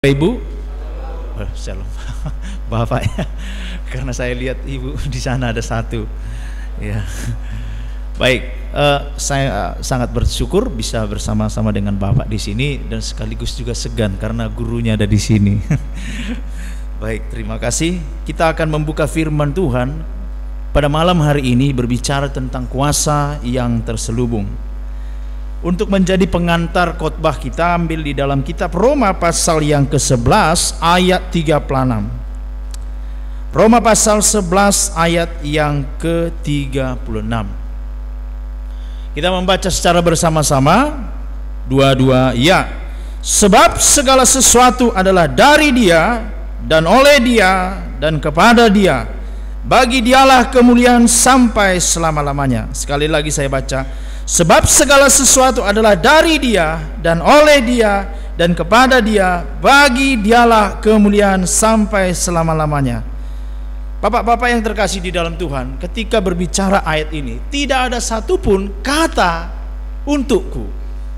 Ibu, shalom, Bapak ya, karena saya lihat Ibu di sana ada satu, ya. Baik, saya sangat bersyukur bisa bersama-sama dengan Bapak di sini dan sekaligus juga segan karena gurunya ada di sini. Baik, terima kasih. Kita akan membuka firman Tuhan pada malam hari ini berbicara tentang kuasa yang terselubung. Untuk menjadi pengantar khotbah kita ambil di dalam kitab Roma pasal yang ke-11 ayat 36. Roma pasal 11 ayat yang ke-36. Kita membaca secara bersama-sama. Dua-dua ya. Sebab segala sesuatu adalah dari Dia dan oleh Dia dan kepada Dia. Bagi Dialah kemuliaan sampai selama-lamanya. Sekali lagi saya baca. Sebab segala sesuatu adalah dari Dia dan oleh Dia dan kepada Dia, bagi Dialah kemuliaan sampai selama-lamanya. Bapak-bapak yang terkasih di dalam Tuhan, ketika berbicara ayat ini, tidak ada satupun kata untukku,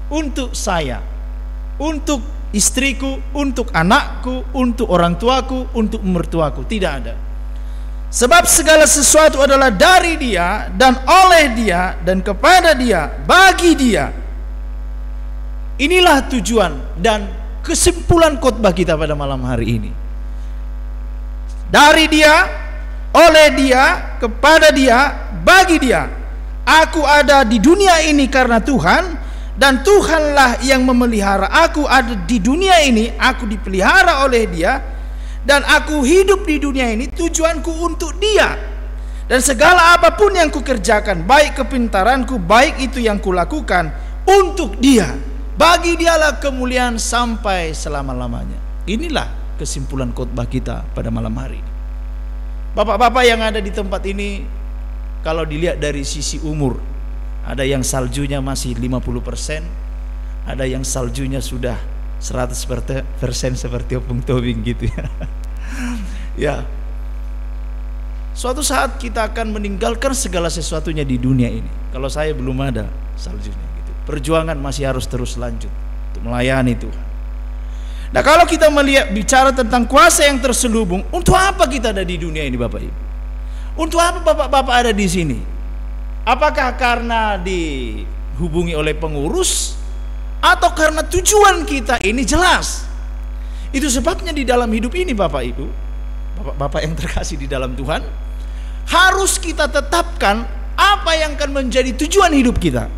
untuk saya, untuk istriku, untuk anakku, untuk orang tuaku, untuk mertuaku, tidak ada. Sebab segala sesuatu adalah dari Dia dan oleh Dia dan kepada Dia, bagi Dia. Inilah tujuan dan kesimpulan khotbah kita pada malam hari ini. Dari Dia, oleh Dia, kepada Dia, bagi Dia. Aku ada di dunia ini karena Tuhan, dan Tuhanlah yang memelihara aku ada di dunia ini. Aku dipelihara oleh Dia, dan aku hidup di dunia ini tujuanku untuk Dia. Dan segala apapun yang kukerjakan, baik kepintaranku, baik itu yang kulakukan, untuk Dia. Bagi Dialah kemuliaan sampai selama-lamanya. Inilah kesimpulan khotbah kita pada malam hari ini. Bapak-bapak yang ada di tempat ini, kalau dilihat dari sisi umur, ada yang saljunya masih 50%, ada yang saljunya sudah 100% seperti Opung Tobing gitu ya. Ya. Suatu saat kita akan meninggalkan segala sesuatunya di dunia ini. Kalau saya belum ada saljunya gitu. Perjuangan masih harus terus lanjut untuk melayani Tuhan. Nah, kalau kita melihat bicara tentang kuasa yang terselubung, untuk apa kita ada di dunia ini Bapak Ibu? Untuk apa Bapak-bapak ada di sini? Apakah karena dihubungi oleh pengurus, atau karena tujuan kita ini jelas? Itu sebabnya di dalam hidup ini Bapak Ibu, Bapak-bapak yang terkasih di dalam Tuhan, harus kita tetapkan apa yang akan menjadi tujuan hidup kita.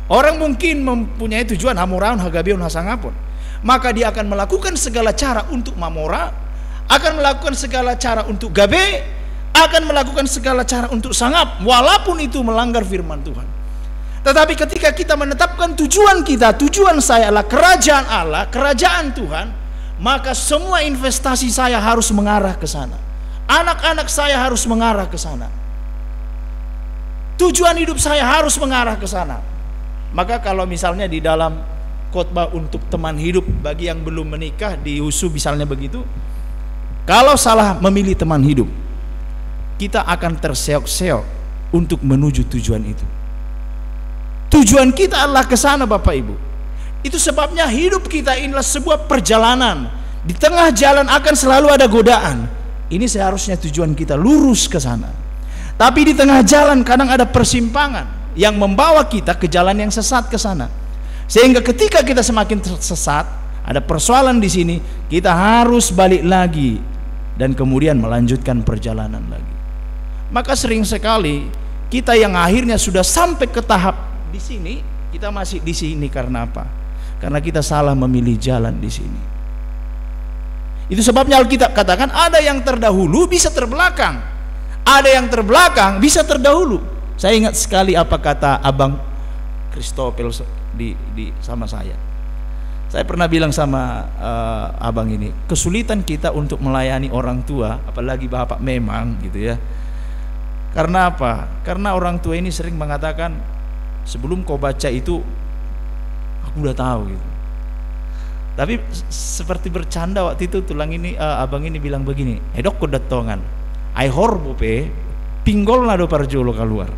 Orang mungkin mempunyai tujuan hamuraun, hagabeun, hasangapun, maka dia akan melakukan segala cara untuk mamora, akan melakukan segala cara untuk gabe, akan melakukan segala cara untuk sangap, walaupun itu melanggar firman Tuhan. Tetapi ketika kita menetapkan tujuan kita, tujuan saya adalah kerajaan Allah, kerajaan Tuhan, maka semua investasi saya harus mengarah ke sana. Anak-anak saya harus mengarah ke sana. Tujuan hidup saya harus mengarah ke sana. Maka kalau misalnya di dalam khotbah untuk teman hidup bagi yang belum menikah di USU misalnya begitu, kalau salah memilih teman hidup, kita akan terseok-seok untuk menuju tujuan itu. Tujuan kita adalah ke sana Bapak Ibu. Itu sebabnya hidup kita inilah sebuah perjalanan. Di tengah jalan akan selalu ada godaan. Ini seharusnya tujuan kita lurus ke sana. Tapi di tengah jalan kadang ada persimpangan yang membawa kita ke jalan yang sesat ke sana. Sehingga ketika kita semakin tersesat, ada persoalan di sini, kita harus balik lagi dan kemudian melanjutkan perjalanan lagi. Maka sering sekali kita yang akhirnya sudah sampai ke tahap di sini, kita masih di sini karena apa? Karena kita salah memilih jalan di sini. Itu sebabnya Alkitab katakan ada yang terdahulu bisa terbelakang, ada yang terbelakang bisa terdahulu. Saya ingat sekali apa kata Abang Kristopel sama saya. Saya pernah bilang sama abang ini, kesulitan kita untuk melayani orang tua, apalagi bapak memang gitu ya. Karena apa? Karena orang tua ini sering mengatakan, sebelum kau baca itu aku udah tahu gitu. Tapi seperti bercanda waktu itu abang ini bilang begini, edok ko datongan ai horbo pe pinggol nado parjolo keluar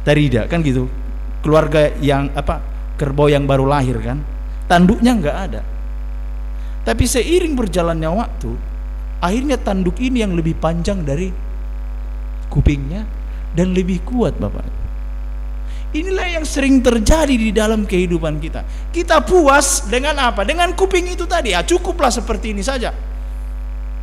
tarida kan gitu, keluarga yang kerbau yang baru lahir kan, tanduknya nggak ada. Tapi seiring berjalannya waktu, akhirnya tanduk ini yang lebih panjang dari kupingnya dan lebih kuat, Bapak. Inilah yang sering terjadi di dalam kehidupan kita. Kita puas dengan apa? Dengan kuping itu tadi. Ya cukuplah seperti ini saja.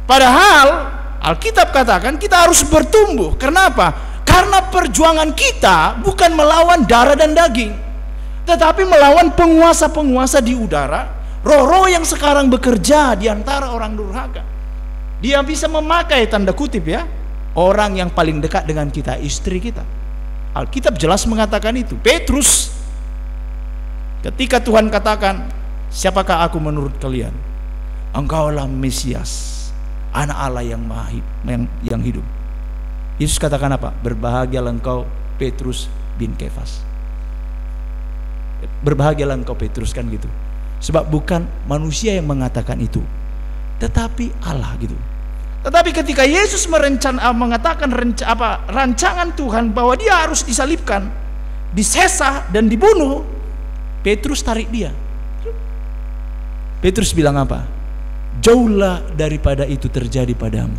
Padahal Alkitab katakan kita harus bertumbuh. Kenapa? Karena perjuangan kita bukan melawan darah dan daging, tetapi melawan penguasa-penguasa di udara, roh-roh yang sekarang bekerja di antara orang durhaka. Dia bisa memakai, tanda kutip ya, orang yang paling dekat dengan kita, istri kita. Alkitab jelas mengatakan itu. Petrus, ketika Tuhan katakan, siapakah aku menurut kalian? Engkaulah Mesias, anak Allah yang hidup. Yesus katakan apa? Berbahagialah engkau Petrus bin Kefas. Berbahagialah engkau Petrus, kan gitu. Sebab bukan manusia yang mengatakan itu, tetapi Allah gitu. Tetapi ketika Yesus mengatakan rancangan Tuhan bahwa dia harus disalibkan, disesah dan dibunuh, Petrus tarik dia. Petrus bilang apa? Jauhlah daripada itu terjadi padamu.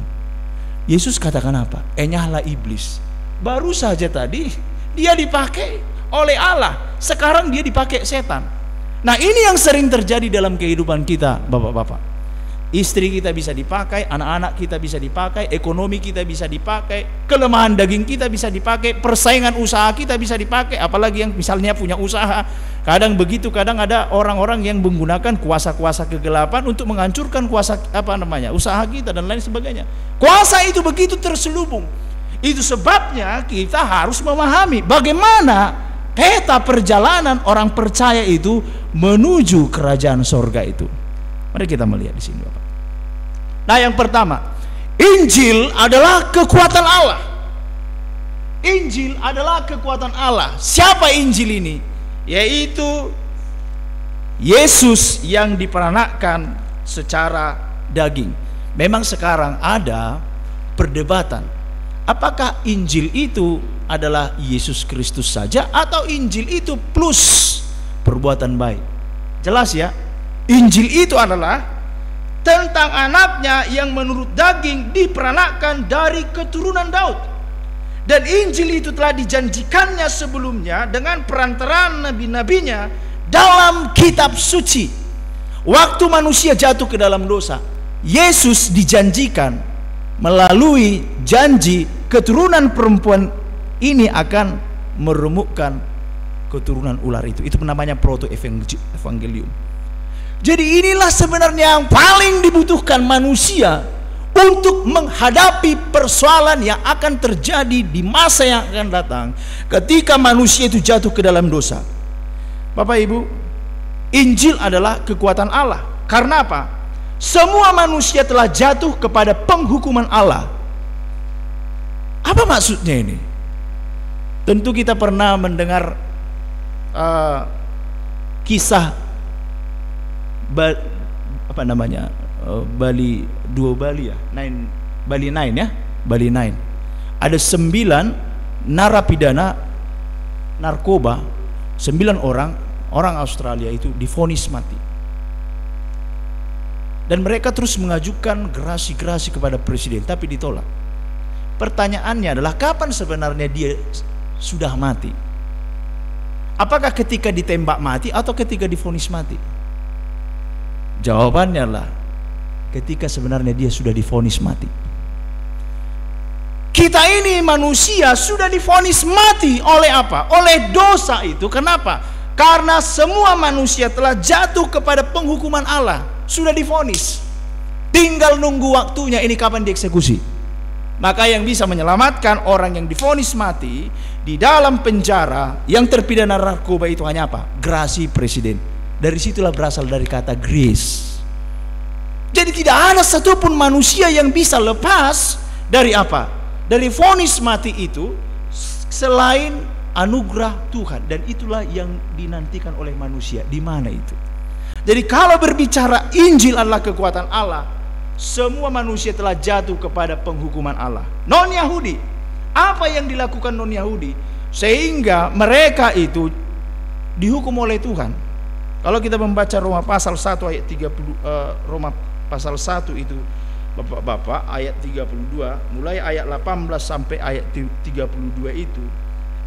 Yesus katakan apa? Enyahlah iblis. Baru saja tadi dia dipakai oleh Allah, sekarang dia dipakai setan. Nah, ini yang sering terjadi dalam kehidupan kita, Bapak-bapak. Istri kita bisa dipakai, anak-anak kita bisa dipakai, ekonomi kita bisa dipakai, kelemahan daging kita bisa dipakai, persaingan usaha kita bisa dipakai. Apalagi yang misalnya punya usaha, kadang begitu, kadang ada orang-orang yang menggunakan kuasa-kuasa kegelapan untuk menghancurkan usaha kita dan lain sebagainya. Kuasa itu begitu terselubung. Itu sebabnya kita harus memahami bagaimana peta perjalanan orang percaya itu menuju kerajaan sorga itu. Mari kita melihat di sini, Bapak. Nah, yang pertama, Injil adalah kekuatan Allah. Injil adalah kekuatan Allah. Siapa Injil ini? Yaitu Yesus yang diperanakkan secara daging. Memang sekarang ada perdebatan, apakah Injil itu adalah Yesus Kristus saja atau Injil itu plus perbuatan baik. Jelas ya, Injil itu adalah tentang anaknya yang menurut daging diperanakkan dari keturunan Daud. Dan Injil itu telah dijanjikannya sebelumnya dengan perantaraan nabi-nabinya dalam kitab suci. Waktu manusia jatuh ke dalam dosa, Yesus dijanjikan melalui janji keturunan perempuan ini akan meremukkan keturunan ular itu. Itu namanya proto-evangelium. Jadi inilah sebenarnya yang paling dibutuhkan manusia untuk menghadapi persoalan yang akan terjadi di masa yang akan datang ketika manusia itu jatuh ke dalam dosa. Bapak Ibu, Injil adalah kekuatan Allah. Karena apa? Semua manusia telah jatuh kepada penghukuman Allah. Apa maksudnya ini? Tentu kita pernah mendengar kisah Bali 2 ya, Bali 9 ya, Bali 9. Ada 9 narapidana narkoba, 9 orang Australia itu divonis mati. Dan mereka terus mengajukan gerasi-gerasi kepada presiden, tapi ditolak. Pertanyaannya adalah kapan sebenarnya dia sudah mati? Apakah ketika ditembak mati atau ketika divonis mati? Jawabannya adalah ketika sebenarnya dia sudah divonis mati. Kita ini manusia sudah divonis mati oleh apa? Oleh dosa itu. Kenapa? Karena semua manusia telah jatuh kepada penghukuman Allah. Sudah divonis, tinggal nunggu waktunya ini kapan dieksekusi. Maka yang bisa menyelamatkan orang yang divonis mati di dalam penjara yang terpidana narkoba itu hanya apa? Grasi presiden. Dari situlah berasal dari kata grace. Jadi tidak ada satupun manusia yang bisa lepas dari apa? Dari vonis mati itu selain anugerah Tuhan. Dan itulah yang dinantikan oleh manusia. Di mana itu? Jadi kalau berbicara Injil adalah kekuatan Allah, semua manusia telah jatuh kepada penghukuman Allah. Non-Yahudi, apa yang dilakukan non-Yahudi sehingga mereka itu dihukum oleh Tuhan? Kalau kita membaca Roma pasal 1 ayat 30, Roma pasal 1 itu Bapak-bapak, ayat 32, mulai ayat 18 sampai ayat 32 itu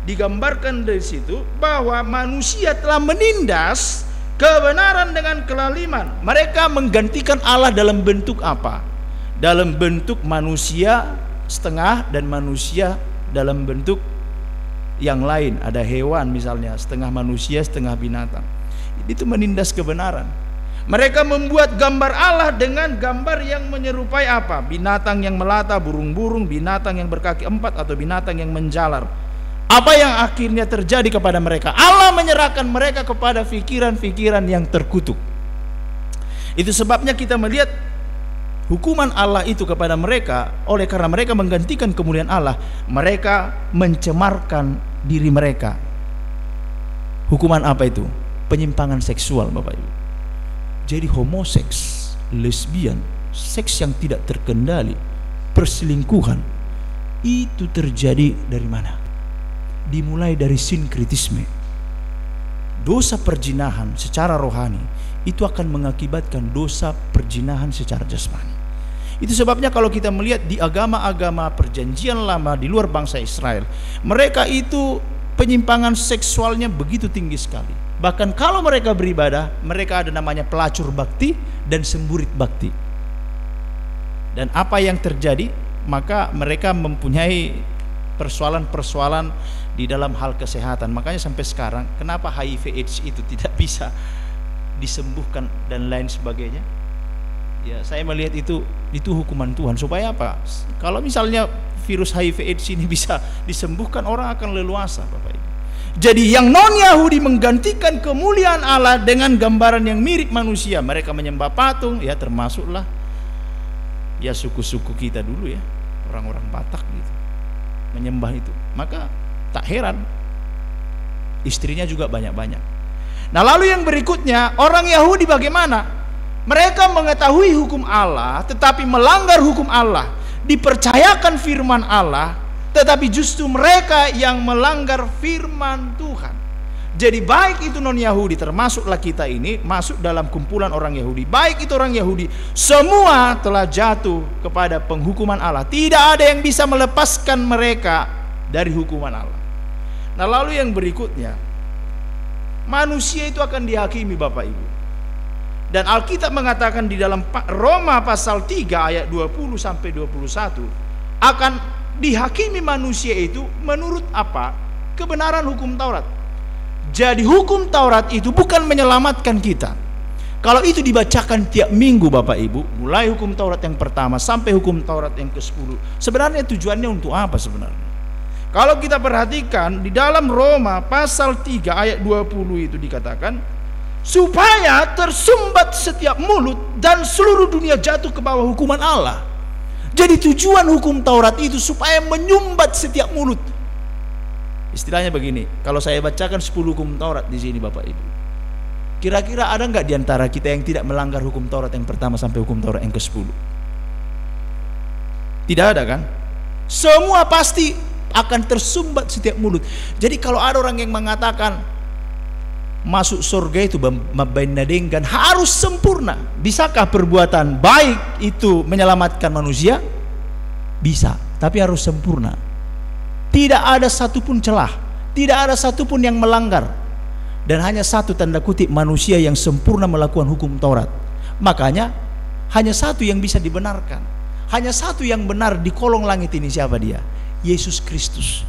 digambarkan dari situ bahwa manusia telah menindas kebenaran dengan kelaliman. Mereka menggantikan Allah dalam bentuk apa? Dalam bentuk manusia setengah dan manusia dalam bentuk yang lain. Ada hewan misalnya, setengah manusia setengah binatang. Itu menindas kebenaran. Mereka membuat gambar Allah dengan gambar yang menyerupai apa? Binatang yang melata, burung-burung, binatang yang berkaki 4, atau binatang yang menjalar. Apa yang akhirnya terjadi kepada mereka? Allah menyerahkan mereka kepada pikiran-pikiran yang terkutuk. Itu sebabnya kita melihat hukuman Allah itu kepada mereka. Oleh karena mereka menggantikan kemuliaan Allah, mereka mencemarkan diri mereka. Hukuman apa itu? Penyimpangan seksual, Bapak Ibu. Jadi homoseks, lesbian, seks yang tidak terkendali, perselingkuhan, itu terjadi dari mana? Dimulai dari sinkritisme. Dosa perzinahan secara rohani itu akan mengakibatkan dosa perzinahan secara jasmani. Itu sebabnya kalau kita melihat di agama-agama perjanjian lama di luar bangsa Israel, mereka itu penyimpangan seksualnya begitu tinggi sekali. Bahkan kalau mereka beribadah, mereka ada namanya pelacur bakti dan semburit bakti. Dan apa yang terjadi? Maka mereka mempunyai persoalan-persoalan di dalam hal kesehatan. Makanya sampai sekarang kenapa HIV/AIDS itu tidak bisa disembuhkan dan lain sebagainya? Ya, saya melihat itu hukuman Tuhan. Supaya apa? Kalau misalnya virus HIV/AIDS ini bisa disembuhkan, orang akan leluasa, Bapak Ibu. Jadi yang non-Yahudi menggantikan kemuliaan Allah dengan gambaran yang mirip manusia. Mereka menyembah patung, ya termasuklah ya suku-suku kita dulu ya, orang-orang Batak gitu, menyembah itu. Maka tak heran istrinya juga banyak-banyak. Nah, lalu yang berikutnya, orang Yahudi bagaimana? Mereka mengetahui hukum Allah tetapi melanggar hukum Allah, dipercayakan firman Allah, tetapi justru mereka yang melanggar firman Tuhan. Jadi baik itu non-Yahudi, termasuklah kita ini masuk dalam kumpulan orang Yahudi, baik itu orang Yahudi, semua telah jatuh kepada penghukuman Allah. Tidak ada yang bisa melepaskan mereka dari hukuman Allah. Nah, lalu yang berikutnya, manusia itu akan dihakimi, Bapak Ibu. Dan Alkitab mengatakan di dalam Roma pasal 3 ayat 20 sampai 21, akan dihakimi manusia itu menurut apa? Kebenaran hukum Taurat. Jadi hukum Taurat itu bukan menyelamatkan kita. Kalau itu dibacakan tiap minggu, Bapak Ibu, mulai hukum Taurat yang pertama sampai hukum Taurat yang ke-10, sebenarnya tujuannya untuk apa sebenarnya? Kalau kita perhatikan di dalam Roma pasal 3 ayat 20 itu dikatakan, supaya tersumbat setiap mulut dan seluruh dunia jatuh ke bawah hukuman Allah. Jadi tujuan hukum Taurat itu supaya menyumbat setiap mulut. Istilahnya begini, kalau saya bacakan 10 hukum Taurat di sini, Bapak Ibu, kira-kira ada nggak di antara kita yang tidak melanggar hukum Taurat yang pertama sampai hukum Taurat yang ke-10? Tidak ada kan? Semua pasti akan tersumbat setiap mulut. Jadi kalau ada orang yang mengatakan masuk surga itu membenadengkan harus sempurna. Bisakah perbuatan baik itu menyelamatkan manusia? Bisa, tapi harus sempurna. Tidak ada satupun celah, tidak ada satupun yang melanggar. Dan hanya satu tanda kutip manusia yang sempurna melakukan hukum Taurat. Makanya hanya satu yang bisa dibenarkan, hanya satu yang benar di kolong langit ini. Siapa dia? Yesus Kristus.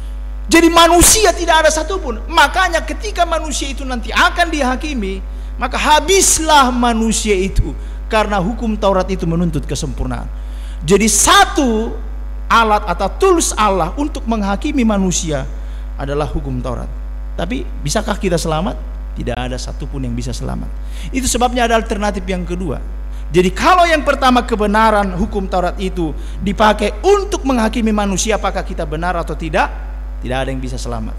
Jadi manusia tidak ada satupun. Makanya ketika manusia itu nanti akan dihakimi, maka habislah manusia itu, karena hukum Taurat itu menuntut kesempurnaan. Jadi satu alat atau tools Allah untuk menghakimi manusia adalah hukum Taurat. Tapi bisakah kita selamat? Tidak ada satupun yang bisa selamat. Itu sebabnya ada alternatif yang kedua. Jadi kalau yang pertama kebenaran hukum Taurat itu dipakai untuk menghakimi manusia, apakah kita benar atau tidak? Tidak ada yang bisa selamat.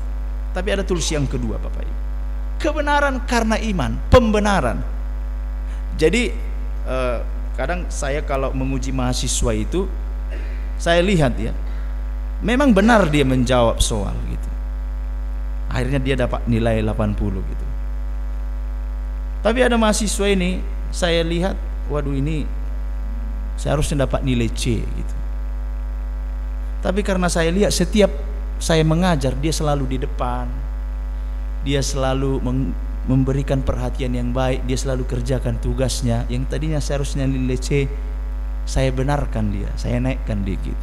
Tapi ada tools yang kedua, Bapak Ibu. Kebenaran karena iman, pembenaran. Jadi kadang saya kalau menguji mahasiswa itu, saya lihat ya, memang benar dia menjawab soal gitu. Akhirnya dia dapat nilai 80 gitu. Tapi ada mahasiswa ini, saya lihat, waduh ini saya harusnya dapat nilai C gitu. Tapi karena saya lihat setiap saya mengajar, dia selalu di depan, dia selalu memberikan perhatian yang baik, dia selalu kerjakan tugasnya. Yang tadinya saya harusnya nilai C, saya benarkan dia, saya naikkan dikit.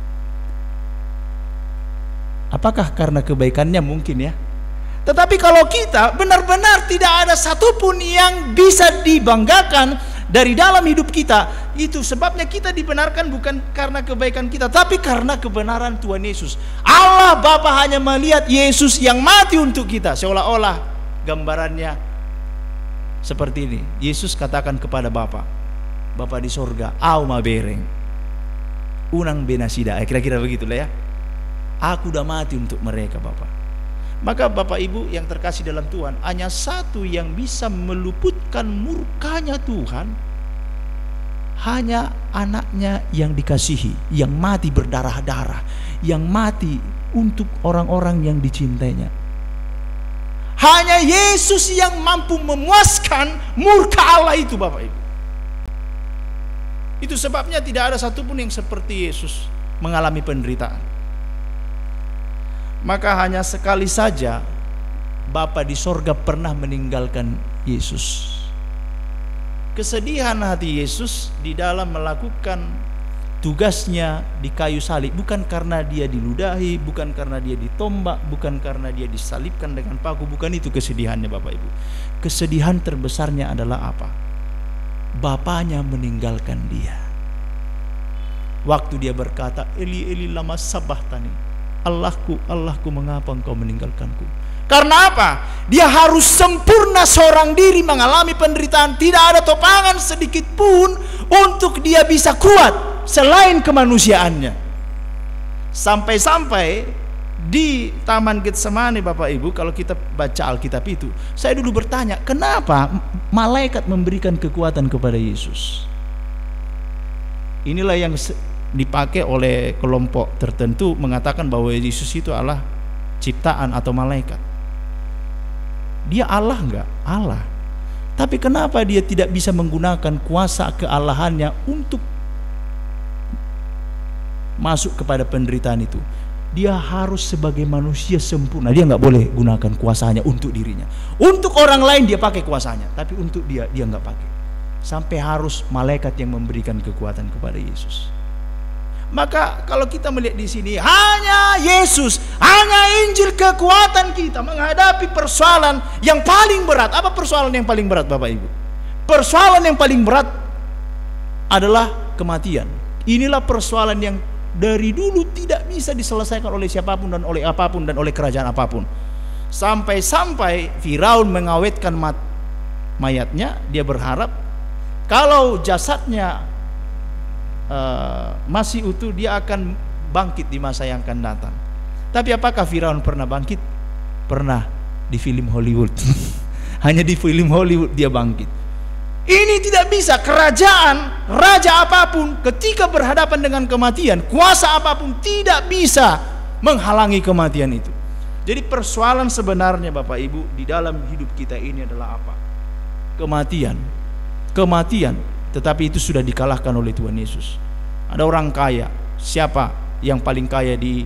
Apakah karena kebaikannya? Mungkin ya. Tetapi kalau kita benar-benar tidak ada satupun yang bisa dibanggakan dari dalam hidup kita, itu sebabnya kita dibenarkan bukan karena kebaikan kita, tapi karena kebenaran Tuhan Yesus. Allah Bapa hanya melihat Yesus yang mati untuk kita, seolah-olah gambarannya seperti ini. Yesus katakan kepada Bapa, Bapa di sorga, au ma bereng, unang benasida, kira-kira begitulah ya. Aku udah mati untuk mereka, Bapa. Maka Bapak Ibu yang terkasih dalam Tuhan, hanya satu yang bisa meluputkan murkanya Tuhan, hanya anaknya yang dikasihi, yang mati berdarah-darah, yang mati untuk orang-orang yang dicintainya. Hanya Yesus yang mampu memuaskan murka Allah itu, Bapak Ibu. Itu sebabnya tidak ada satupun yang seperti Yesus mengalami penderitaan. Maka hanya sekali saja Bapa di sorga pernah meninggalkan Yesus. Kesedihan hati Yesus di dalam melakukan tugasnya di kayu salib, bukan karena dia diludahi, bukan karena dia ditombak, bukan karena dia disalibkan dengan paku, bukan itu kesedihannya Bapak Ibu. Kesedihan terbesarnya adalah apa? Bapaknya meninggalkan dia. Waktu dia berkata, Eli Eli lama sabachthani, Allahku, Allahku, mengapa engkau meninggalkanku? Karena apa? Dia harus sempurna seorang diri mengalami penderitaan. Tidak ada topangan sedikit pun untuk dia bisa kuat selain kemanusiaannya. Sampai-sampai di Taman Getsemani, Bapak Ibu, kalau kita baca Alkitab itu, saya dulu bertanya, kenapa malaikat memberikan kekuatan kepada Yesus? Inilah yang dipakai oleh kelompok tertentu mengatakan bahwa Yesus itu adalah ciptaan atau malaikat. Dia Allah enggak? Allah. Tapi kenapa dia tidak bisa menggunakan kuasa kealahannya untuk masuk kepada penderitaan itu? Dia harus sebagai manusia sempurna. Dia enggak boleh gunakan kuasanya untuk dirinya. Untuk orang lain dia pakai kuasanya, tapi untuk dia enggak pakai. Sampai harus malaikat yang memberikan kekuatan kepada Yesus. Maka kalau kita melihat di sini, hanya Yesus, hanya Injil kekuatan kita menghadapi persoalan yang paling berat. Apa persoalan yang paling berat, Bapak Ibu? Persoalan yang paling berat adalah kematian. Inilah persoalan yang dari dulu tidak bisa diselesaikan oleh siapapun dan oleh apapun dan oleh kerajaan apapun. Sampai-sampai Firaun mengawetkan mayatnya. Dia berharap kalau jasadnya masih utuh, dia akan bangkit di masa yang akan datang. Tapi apakah Firaun pernah bangkit? Pernah, di film Hollywood. Hanya di film Hollywood dia bangkit. Ini tidak bisa. Kerajaan, raja apapun ketika berhadapan dengan kematian, kuasa apapun tidak bisa menghalangi kematian itu. Jadi persoalan sebenarnya Bapak Ibu di dalam hidup kita ini adalah apa? Kematian. Tetapi itu sudah dikalahkan oleh Tuhan Yesus. Ada orang kaya. Siapa yang paling kaya di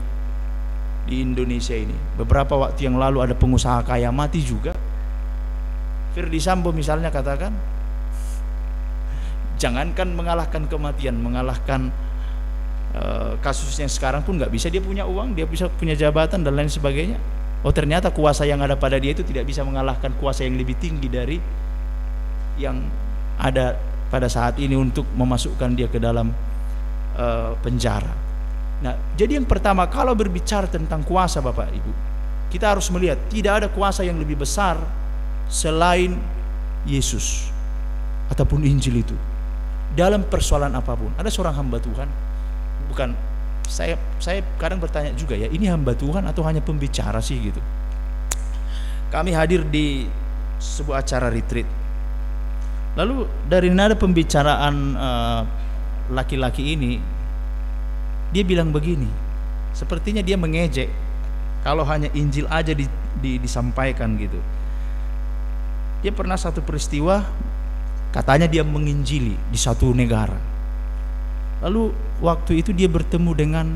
Indonesia ini? Beberapa waktu yang lalu ada pengusaha kaya mati juga. Ferdy Sambo misalnya katakan, jangankan mengalahkan kematian, mengalahkan kasusnya sekarang pun nggak bisa. Dia punya uang, dia bisa punya jabatan dan lain sebagainya. Oh, ternyata kuasa yang ada pada dia itu tidak bisa mengalahkan kuasa yang lebih tinggi dari yang ada pada saat ini untuk memasukkan dia ke dalam penjara. Nah, jadi yang pertama, kalau berbicara tentang kuasa Bapak Ibu, kita harus melihat tidak ada kuasa yang lebih besar selain Yesus ataupun Injil itu. Dalam persoalan apapun, ada seorang hamba Tuhan, bukan saya kadang bertanya juga ya, ini hamba Tuhan atau hanya pembicara sih gitu. Kami hadir di sebuah acara retreat. Lalu dari nada pembicaraan laki-laki ini, dia bilang begini, sepertinya dia mengejek kalau hanya Injil aja disampaikan gitu. Dia pernah satu peristiwa Katanya dia menginjili di satu negara. Lalu waktu itu dia bertemu dengan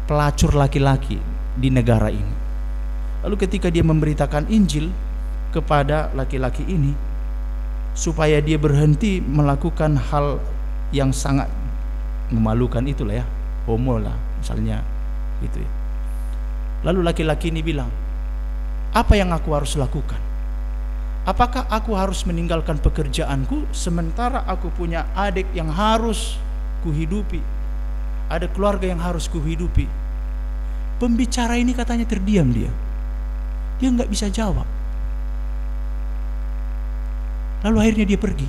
pelacur laki-laki di negara ini. Lalu ketika dia memberitakan Injil kepada laki-laki ini supaya dia berhenti melakukan hal yang sangat memalukan itulah ya, homo lah misalnya gitu ya. Lalu laki-laki ini bilang, apa yang aku harus lakukan? Apakah aku harus meninggalkan pekerjaanku sementara aku punya adik yang harus kuhidupi, ada keluarga yang harus kuhidupi? Pembicara ini katanya terdiam, dia nggak bisa jawab. Lalu akhirnya dia pergi.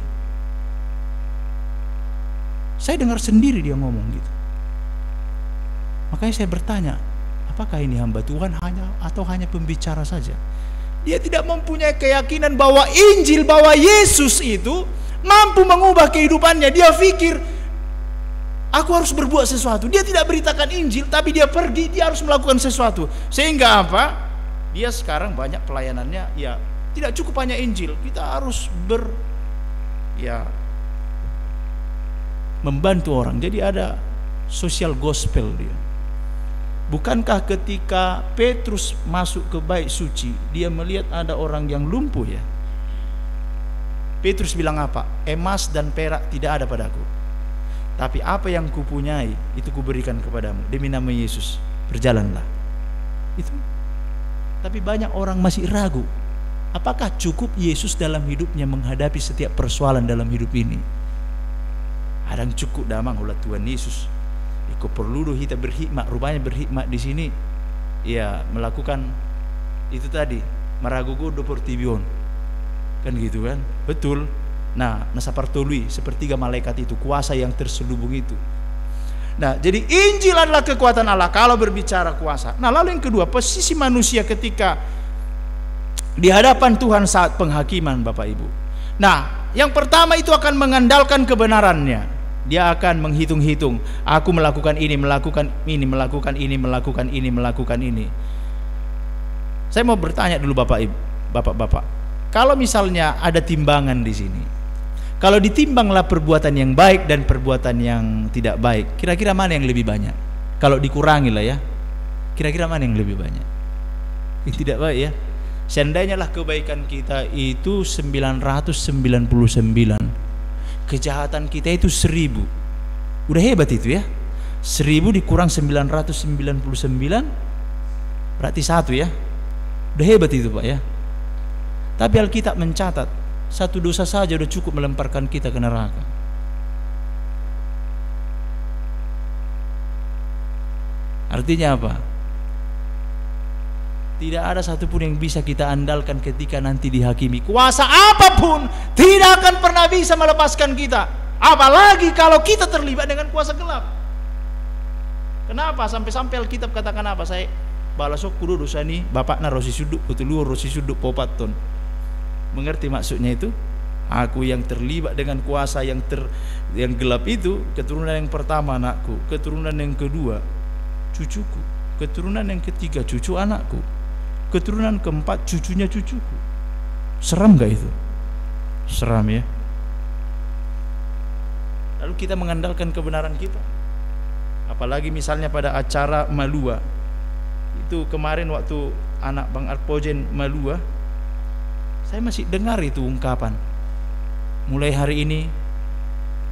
Saya dengar sendiri dia ngomong gitu. Makanya saya bertanya, apakah ini hamba Tuhan hanya pembicara saja? Dia tidak mempunyai keyakinan bahwa Injil, bahwa Yesus itu mampu mengubah kehidupannya. Dia pikir, aku harus berbuat sesuatu. Dia tidak beritakan Injil, tapi dia pergi, dia harus melakukan sesuatu. Sehingga apa? Dia sekarang banyak pelayanannya, ya tidak cukup hanya Injil. Kita harus membantu orang. Jadi ada social gospel dia. Bukankah ketika Petrus masuk ke bait suci, dia melihat ada orang yang lumpuh ya? Petrus bilang apa? Emas dan perak tidak ada padaku, tapi apa yang kupunyai itu kuberikan kepadamu. Demi nama Yesus, berjalanlah. Itu. Tapi banyak orang masih ragu. Apakah cukup Yesus dalam hidupnya menghadapi setiap persoalan dalam hidup ini? Ada yang cukup damang oleh Tuhan Yesus. Kau perlu kita berhikmat, rupanya berhikmat di sini ya melakukan itu tadi, maragugo do portibion, kan gitu kan, betul. Nah, nasapartului sepertiga malaikat itu, kuasa yang terselubung itu. Nah, jadi Injil adalah kekuatan Allah kalau berbicara kuasa. Nah, lalu yang kedua, posisi manusia ketika di hadapan Tuhan saat penghakiman, Bapak Ibu. Nah, yang pertama itu akan mengandalkan kebenarannya. Dia akan menghitung-hitung, aku melakukan ini, melakukan ini, melakukan ini, melakukan ini, melakukan ini. Saya mau bertanya dulu Bapak Ibu, Bapak-bapak. Kalau misalnya ada timbangan di sini, kalau ditimbanglah perbuatan yang baik dan perbuatan yang tidak baik, kira-kira mana yang lebih banyak? Kalau dikurangi lah ya, kira-kira mana yang lebih banyak? Ini tidak baik ya. Seandainya lah kebaikan kita itu 999, kejahatan kita itu 1000. Udah hebat itu ya. 1000 dikurang 999 berarti 1 ya. Udah hebat itu Pak ya. Tapi Alkitab mencatat, satu dosa saja udah cukup melemparkan kita ke neraka. Artinya apa? Tidak ada satupun yang bisa kita andalkan ketika nanti dihakimi. Kuasa apapun tidak akan pernah bisa melepaskan kita. Apalagi kalau kita terlibat dengan kuasa gelap. Kenapa? Sampai-sampai Alkitab katakan apa? Saya balasok kudu dosa ni bapakna rosi suduk kutuluur rosi suduk popaton. Mengerti maksudnya itu? Aku yang terlibat dengan kuasa yang gelap itu, keturunan yang pertama anakku, keturunan yang kedua cucuku, keturunan yang ketiga cucu anakku, keturunan keempat cucunya cucuku. Seram gak itu? Seram ya. Lalu kita mengandalkan kebenaran kita. Apalagi misalnya pada acara Malua. Itu kemarin waktu anak Bang Arpojen Malua, saya masih dengar itu ungkapan, mulai hari ini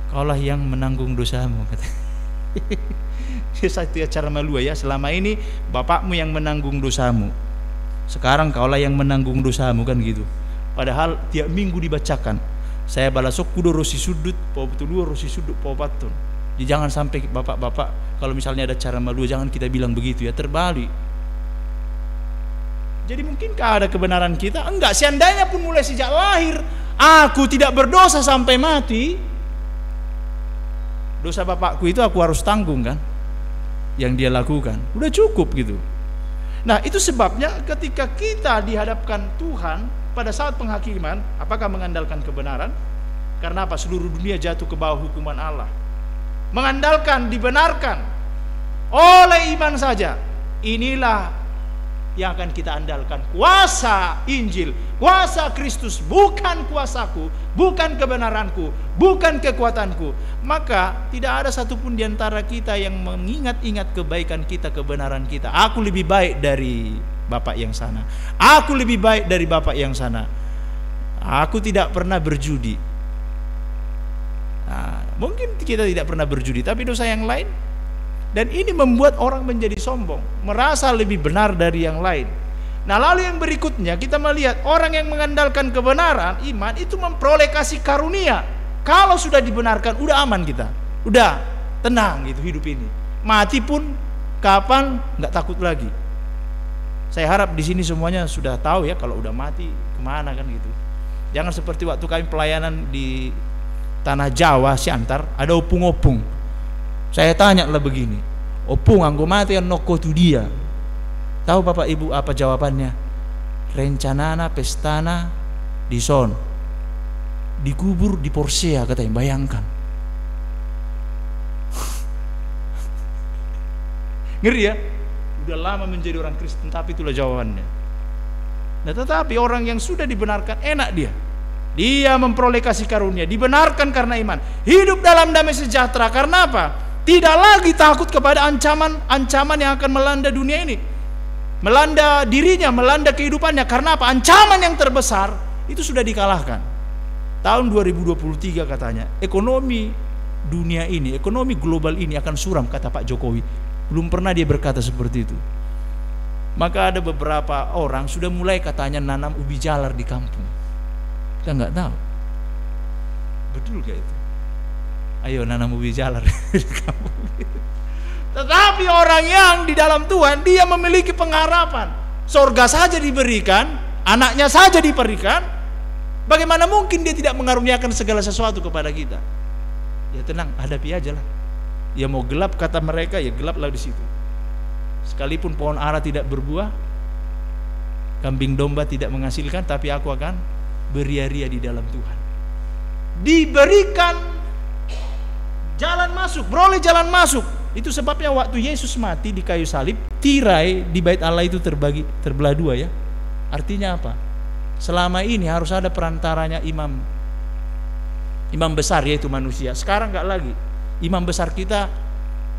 kaulah yang menanggung dosamu, kata. Satu acara Malua ya, selama ini bapakmu yang menanggung dosamu, sekarang kaulah yang menanggung dosamu, kan gitu. Padahal tiap minggu dibacakan, saya balasok kudo rosi sudut pobtuluor rosi sudut popaton. Jadi jangan sampai bapak-bapak kalau misalnya ada acara Malua jangan kita bilang begitu ya, terbalik. Jadi mungkinkah ada kebenaran kita? Enggak. Seandainya pun mulai sejak lahir aku tidak berdosa sampai mati, dosa bapakku itu aku harus tanggung kan, yang dia lakukan. Udah cukup gitu. Nah itu sebabnya ketika kita dihadapkan Tuhan pada saat penghakiman, apakah mengandalkan kebenaran? Karena apa? Seluruh dunia jatuh ke bawah hukuman Allah. Mengandalkan dibenarkan oleh iman saja. Inilah yang akan kita andalkan. Kuasa Injil, kuasa Kristus, bukan kuasaku, bukan kebenaranku, bukan kekuatanku. Maka tidak ada satupun di antara kita yang mengingat-ingat kebaikan kita, kebenaran kita. Aku lebih baik dari bapak yang sana, aku lebih baik dari bapak yang sana, aku tidak pernah berjudi. Nah, mungkin kita tidak pernah berjudi, tapi dosa yang lain. Dan ini membuat orang menjadi sombong, merasa lebih benar dari yang lain. Nah, lalu yang berikutnya kita melihat orang yang mengandalkan kebenaran, iman, itu memperoleh kasih karunia. Kalau sudah dibenarkan, udah aman kita, udah tenang gitu hidup ini. Mati pun kapan nggak takut lagi. Saya harap di sini semuanya sudah tahu ya, kalau udah mati kemana kan gitu. Jangan seperti waktu kami pelayanan di tanah Jawa, Siantar, ada opung-opung. Saya tanya lah begini, opung anggo mati yang noko tu dia. Tahu Bapak Ibu apa jawabannya? Rencanana pestana di son, dikubur di Porsea katanya. Bayangkan. Ngeri ya? Udah lama menjadi orang Kristen, tapi itulah jawabannya. Nah, tetapi orang yang sudah dibenarkan, enak dia memperoleh kasih karunia, dibenarkan karena iman, hidup dalam damai sejahtera. Karena apa? Tidak lagi takut kepada ancaman yang akan melanda dunia ini, melanda dirinya, melanda kehidupannya. Karena apa? Ancaman yang terbesar itu sudah dikalahkan. Tahun 2023 katanya ekonomi dunia ini, ekonomi global ini akan suram, kata Pak Jokowi. Belum pernah dia berkata seperti itu. Maka ada beberapa orang sudah mulai katanya nanam ubi jalar di kampung. Kita nggak tahu betul gak itu. Ayo nanam ubi jalar di kampung. Tetapi orang yang di dalam Tuhan, dia memiliki pengharapan. Sorga saja diberikan, anaknya saja diberikan, bagaimana mungkin dia tidak mengaruniakan segala sesuatu kepada kita? Ya tenang, hadapi aja lah. Ya mau gelap kata mereka, ya gelaplah di situ. Sekalipun pohon ara tidak berbuah, kambing domba tidak menghasilkan, tapi aku akan beria-ria di dalam Tuhan. Diberikan jalan masuk, beroleh jalan masuk. Itu sebabnya waktu Yesus mati di kayu salib, tirai di bait Allah itu terbelah dua ya. Artinya apa? Selama ini harus ada perantaranya imam besar, yaitu manusia. Sekarang enggak lagi. Imam besar kita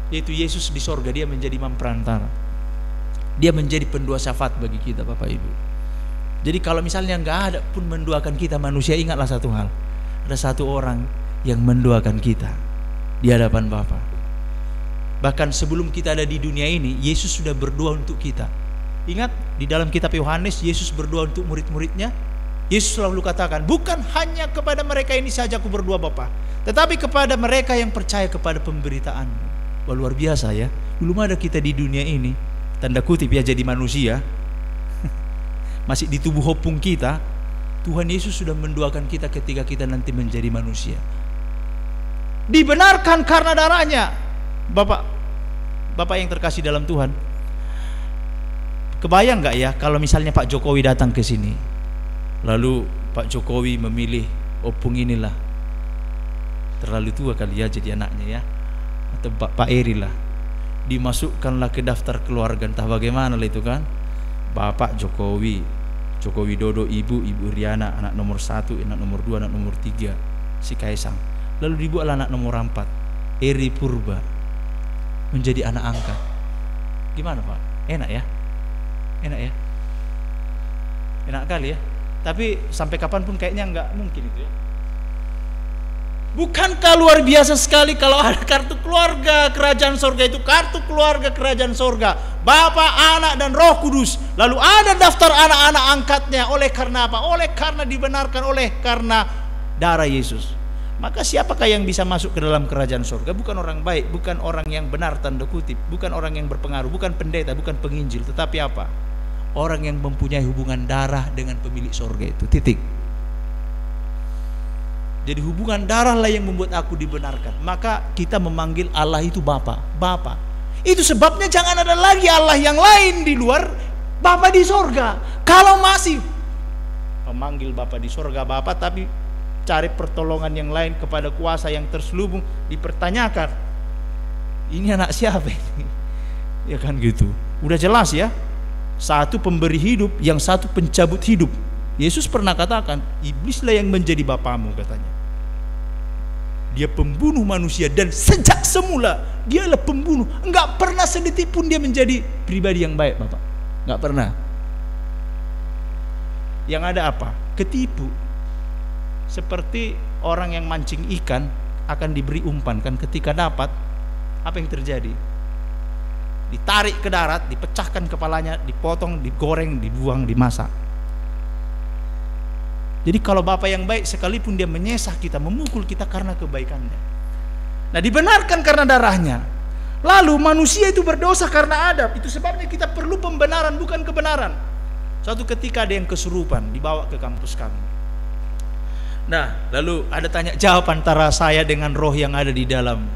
yaitu Yesus di sorga, dia menjadi imam perantara. Dia menjadi pendua syafaat bagi kita Bapak Ibu. Jadi kalau misalnya enggak ada pun mendoakan kita manusia, ingatlah satu hal. Ada satu orang yang mendoakan kita di hadapan Bapa. Bahkan sebelum kita ada di dunia ini, Yesus sudah berdoa untuk kita. Ingat di dalam kitab Yohanes, Yesus berdoa untuk murid-muridnya. Yesus selalu katakan, bukan hanya kepada mereka ini saja aku berdoa Bapa, tetapi kepada mereka yang percaya kepada pemberitaan. Wah, luar biasa ya. Belum ada kita di dunia ini, tanda kutip ya, jadi manusia. Masih di tubuh opung kita. Tuhan Yesus sudah mendoakan kita ketika kita nanti menjadi manusia. Dibenarkan karena darahnya. Bapak yang terkasih dalam Tuhan, kebayang nggak ya kalau misalnya Pak Jokowi datang ke sini, lalu Pak Jokowi memilih opung inilah, terlalu tua kali ya jadi anaknya ya, atau Pak Eri lah, dimasukkanlah ke daftar keluarga, entah bagaimana lah itu kan. Bapak Jokowi, Joko Widodo, Ibu Riana, anak nomor 1, anak nomor 2, anak nomor 3 si Kaisang, lalu dibuatlah anak nomor 4 Eri Purba menjadi anak angkat. Gimana Pak? Enak ya? Enak ya? Enak kali ya? Tapi sampai kapanpun kayaknya nggak mungkin itu ya. Bukankah luar biasa sekali kalau ada kartu keluarga kerajaan sorga itu, kartu keluarga kerajaan sorga, Bapa, Anak, dan Roh Kudus. Lalu ada daftar anak-anak angkatnya. Oleh karena apa? Oleh karena dibenarkan, oleh karena darah Yesus. Maka siapakah yang bisa masuk ke dalam kerajaan sorga? Bukan orang baik, bukan orang yang benar tanda kutip, bukan orang yang berpengaruh, bukan pendeta, bukan penginjil, tetapi apa? Orang yang mempunyai hubungan darah dengan pemilik sorga itu. Titik. Jadi hubungan darah lah yang membuat aku dibenarkan. Maka kita memanggil Allah itu Bapa. Bapa. Itu sebabnya jangan ada lagi Allah yang lain di luar Bapa di sorga. Kalau masih memanggil Bapa di sorga Bapa, tapi cari pertolongan yang lain kepada kuasa yang terselubung, dipertanyakan, ini anak siapa ini? Ya kan gitu. Udah jelas ya. Satu pemberi hidup, yang satu pencabut hidup. Yesus pernah katakan, iblislah yang menjadi bapamu, katanya. Dia pembunuh manusia, dan sejak semula dialah pembunuh. Enggak pernah sedetik pun dia menjadi pribadi yang baik, Bapak. Enggak pernah. Yang ada apa? Ketipu. Seperti orang yang mancing ikan akan diberi umpan, kan ketika dapat, apa yang terjadi? Ditarik ke darat, dipecahkan kepalanya, dipotong, digoreng, dibuang, dimasak. Jadi kalau Bapak yang baik, sekalipun dia menyesah kita, memukul kita karena kebaikannya. Nah, dibenarkan karena darahnya. Lalu manusia itu berdosa karena Adam. Itu sebabnya kita perlu pembenaran, bukan kebenaran. Suatu ketika ada yang kesurupan, dibawa ke kampus kami. Nah, lalu ada tanya jawab antara saya dengan roh yang ada di dalam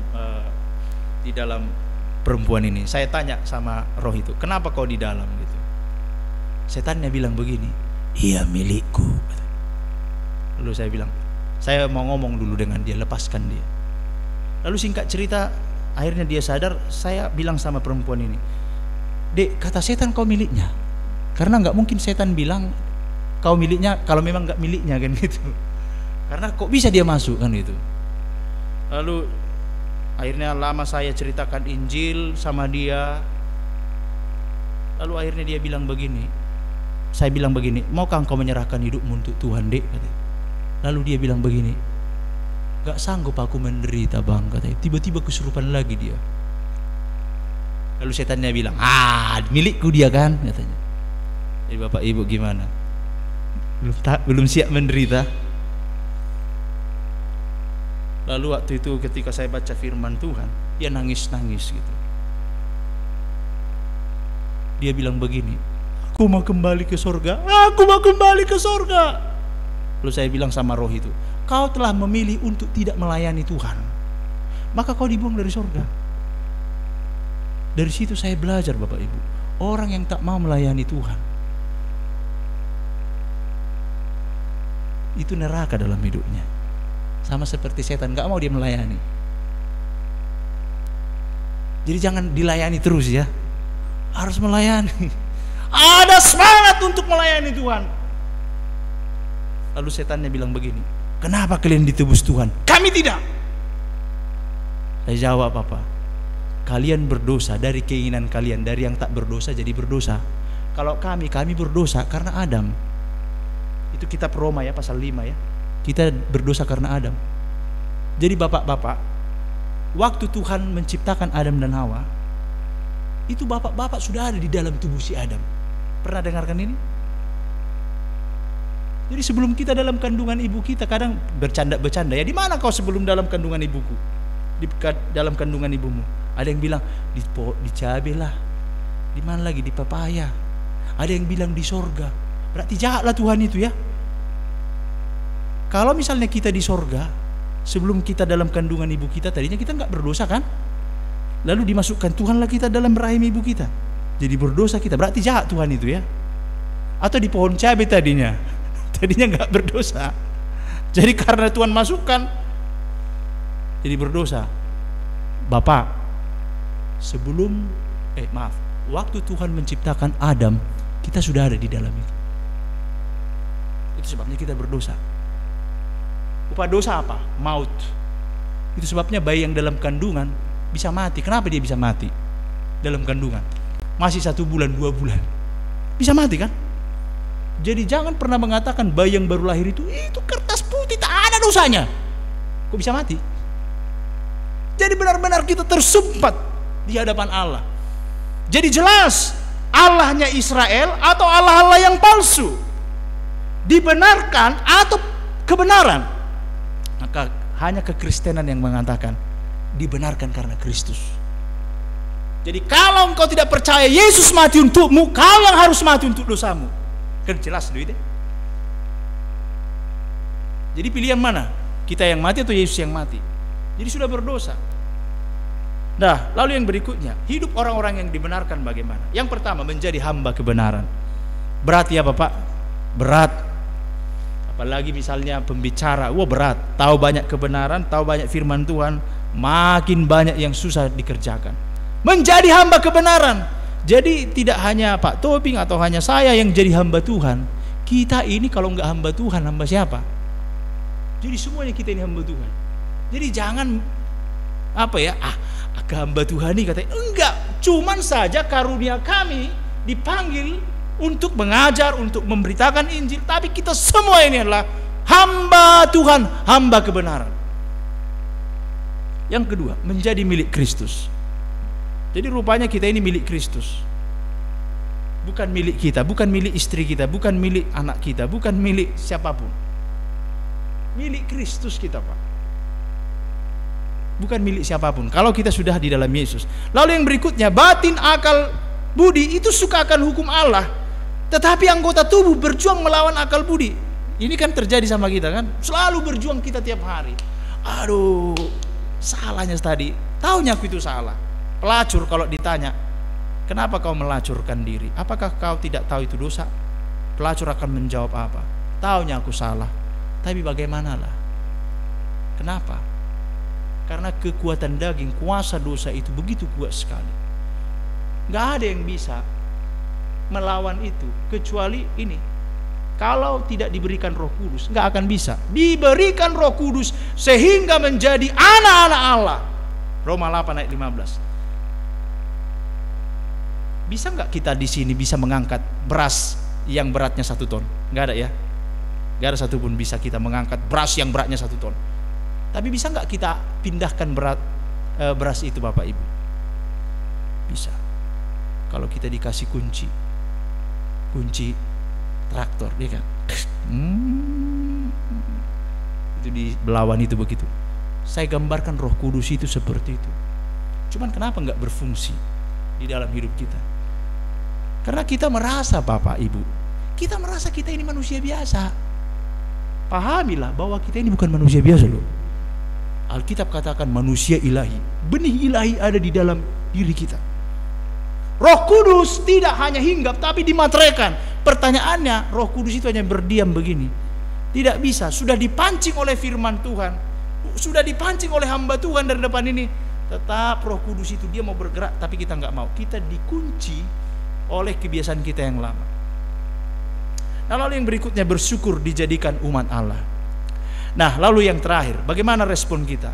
perempuan ini. Saya tanya sama roh itu, kenapa kau di dalam gitu? Setannya bilang begini, iya milikku. Lalu saya bilang, saya mau ngomong dulu dengan dia, lepaskan dia. Lalu singkat cerita, akhirnya dia sadar. Saya bilang sama perempuan ini, Dek, kata setan kau miliknya. Karena nggak mungkin setan bilang kau miliknya kalau memang nggak miliknya, kan gitu. Karena kok bisa dia masuk, kan itu. Lalu akhirnya lama saya ceritakan Injil sama dia. Lalu akhirnya dia bilang begini, saya bilang begini, maukah engkau menyerahkan hidupmu untuk Tuhan, Dek? Katanya. Lalu dia bilang begini, gak sanggup aku menderita, Bang, katanya. Tiba-tiba kesurupan lagi dia. Lalu setannya bilang, milikku dia, kan, katanya. Jadi Bapak Ibu gimana? Belum siap menderita? Lalu waktu itu ketika saya baca firman Tuhan, dia nangis-nangis gitu. Dia bilang begini, aku mau kembali ke surga, aku mau kembali ke surga. Lalu saya bilang sama roh itu, kau telah memilih untuk tidak melayani Tuhan, maka kau dibuang dari surga. Dari situ saya belajar, Bapak Ibu, orang yang tak mau melayani Tuhan itu neraka dalam hidupnya. Sama seperti setan, gak mau dia melayani. Jadi jangan dilayani terus ya, harus melayani. Ada semangat untuk melayani Tuhan. Lalu setannya bilang begini, kenapa kalian ditebus Tuhan? Kami tidak. Saya jawab, apa? Kalian berdosa dari keinginan kalian, dari yang tak berdosa jadi berdosa. Kalau kami berdosa karena Adam. Itu kitab Roma ya, pasal 5 ya. Kita berdosa karena Adam. Jadi bapak-bapak, waktu Tuhan menciptakan Adam dan Hawa, itu bapak-bapak sudah ada di dalam tubuh si Adam. Pernah dengarkan ini? Jadi sebelum kita dalam kandungan ibu kita, kadang bercanda-bercanda ya, di mana kau sebelum dalam kandungan ibuku? Di dalam kandungan ibumu. Ada yang bilang di cabai lah. Di mana lagi? Di pepaya. Ada yang bilang di sorga. Berarti jahatlah Tuhan itu ya. Kalau misalnya kita di sorga, sebelum kita dalam kandungan ibu kita, tadinya kita nggak berdosa kan? Lalu dimasukkan Tuhanlah kita dalam rahim ibu kita, jadi berdosa kita. Berarti jahat Tuhan itu ya. Atau di pohon cabai tadinya nggak berdosa, jadi karena Tuhan masukkan, jadi berdosa. Bapak, waktu Tuhan menciptakan Adam, kita sudah ada di dalam itu. Itu sebabnya kita berdosa. Upah dosa apa? Maut. Itu sebabnya bayi yang dalam kandungan bisa mati. Kenapa dia bisa mati dalam kandungan? Masih 1 bulan, 2 bulan bisa mati kan? Jadi jangan pernah mengatakan bayi yang baru lahir itu kertas putih, tak ada dosanya, kok bisa mati? Jadi benar-benar kita tersumpat di hadapan Allah. Jadi jelas Allahnya Israel atau Allah-Allah yang palsu, dibenarkan atau kebenaran. Maka hanya kekristenan yang mengatakan dibenarkan karena Kristus. Jadi kalau engkau tidak percaya Yesus mati untukmu, kau yang harus mati untuk dosamu. Kan jelas duit ya? Jadi pilihan mana? Kita yang mati atau Yesus yang mati? Jadi sudah berdosa. Nah, lalu yang berikutnya, hidup orang-orang yang dibenarkan bagaimana? Yang pertama, menjadi hamba kebenaran. Berat ya Bapak? Berat. Apalagi misalnya pembicara, berat. Tahu banyak kebenaran, tahu banyak firman Tuhan, makin banyak yang susah dikerjakan. Menjadi hamba kebenaran. Jadi tidak hanya Pak Tobing atau hanya saya yang jadi hamba Tuhan. Kita ini kalau nggak hamba Tuhan, hamba siapa? Jadi semuanya kita ini hamba Tuhan. Jadi jangan ke hamba Tuhan ini katanya enggak. Cuman saja karunia kami dipanggil untuk mengajar, untuk memberitakan Injil. Tapi kita semua ini adalah hamba Tuhan, hamba kebenaran. Yang kedua, menjadi milik Kristus. Jadi rupanya kita ini milik Kristus. Bukan milik kita, bukan milik istri kita, bukan milik anak kita, bukan milik siapapun. Milik Kristus kita, Pak. Bukan milik siapapun. Kalau kita sudah di dalam Yesus. Lalu yang berikutnya, batin, akal, budi itu suka akan hukum Allah. Tetapi anggota tubuh berjuang melawan akal budi. Ini kan terjadi sama kita kan. Selalu berjuang kita tiap hari. Aduh, salahnya tadi. Taunya aku itu salah. Pelacur kalau ditanya, kenapa kau melacurkan diri? Apakah kau tidak tahu itu dosa? Pelacur akan menjawab apa? Taunya aku salah. Tapi bagaimanalah? Kenapa? Karena kekuatan daging, kuasa dosa itu begitu kuat sekali. Gak ada yang bisa melawan itu kecuali ini. Kalau tidak diberikan Roh Kudus, gak akan bisa. Diberikan Roh Kudus sehingga menjadi anak-anak Allah. Roma 8 ayat 15. Bisa nggak kita di sini bisa mengangkat beras yang beratnya 1 ton? Nggak ada ya? Nggak ada satupun bisa kita mengangkat beras yang beratnya 1 ton. Tapi bisa nggak kita pindahkan beras itu, Bapak Ibu? Bisa. Kalau kita dikasih kunci traktor, dia kan? Itu di Belawan itu begitu. Saya gambarkan Roh Kudus itu seperti itu. Cuman kenapa nggak berfungsi di dalam hidup kita? Karena kita merasa, Bapak Ibu, kita merasa kita ini manusia biasa. Pahamilah bahwa kita ini bukan manusia biasa loh. Alkitab katakan manusia ilahi. Benih ilahi ada di dalam diri kita. Roh Kudus tidak hanya hinggap tapi dimateraikan. Pertanyaannya, Roh Kudus itu hanya berdiam begini? Tidak bisa. Sudah dipancing oleh firman Tuhan, sudah dipancing oleh hamba Tuhan dari depan ini. Tetap Roh Kudus itu dia mau bergerak, tapi kita nggak mau. Kita dikunci oleh kebiasaan kita yang lama. Nah, lalu yang berikutnya, bersyukur dijadikan umat Allah. Nah, lalu yang terakhir, bagaimana respon kita?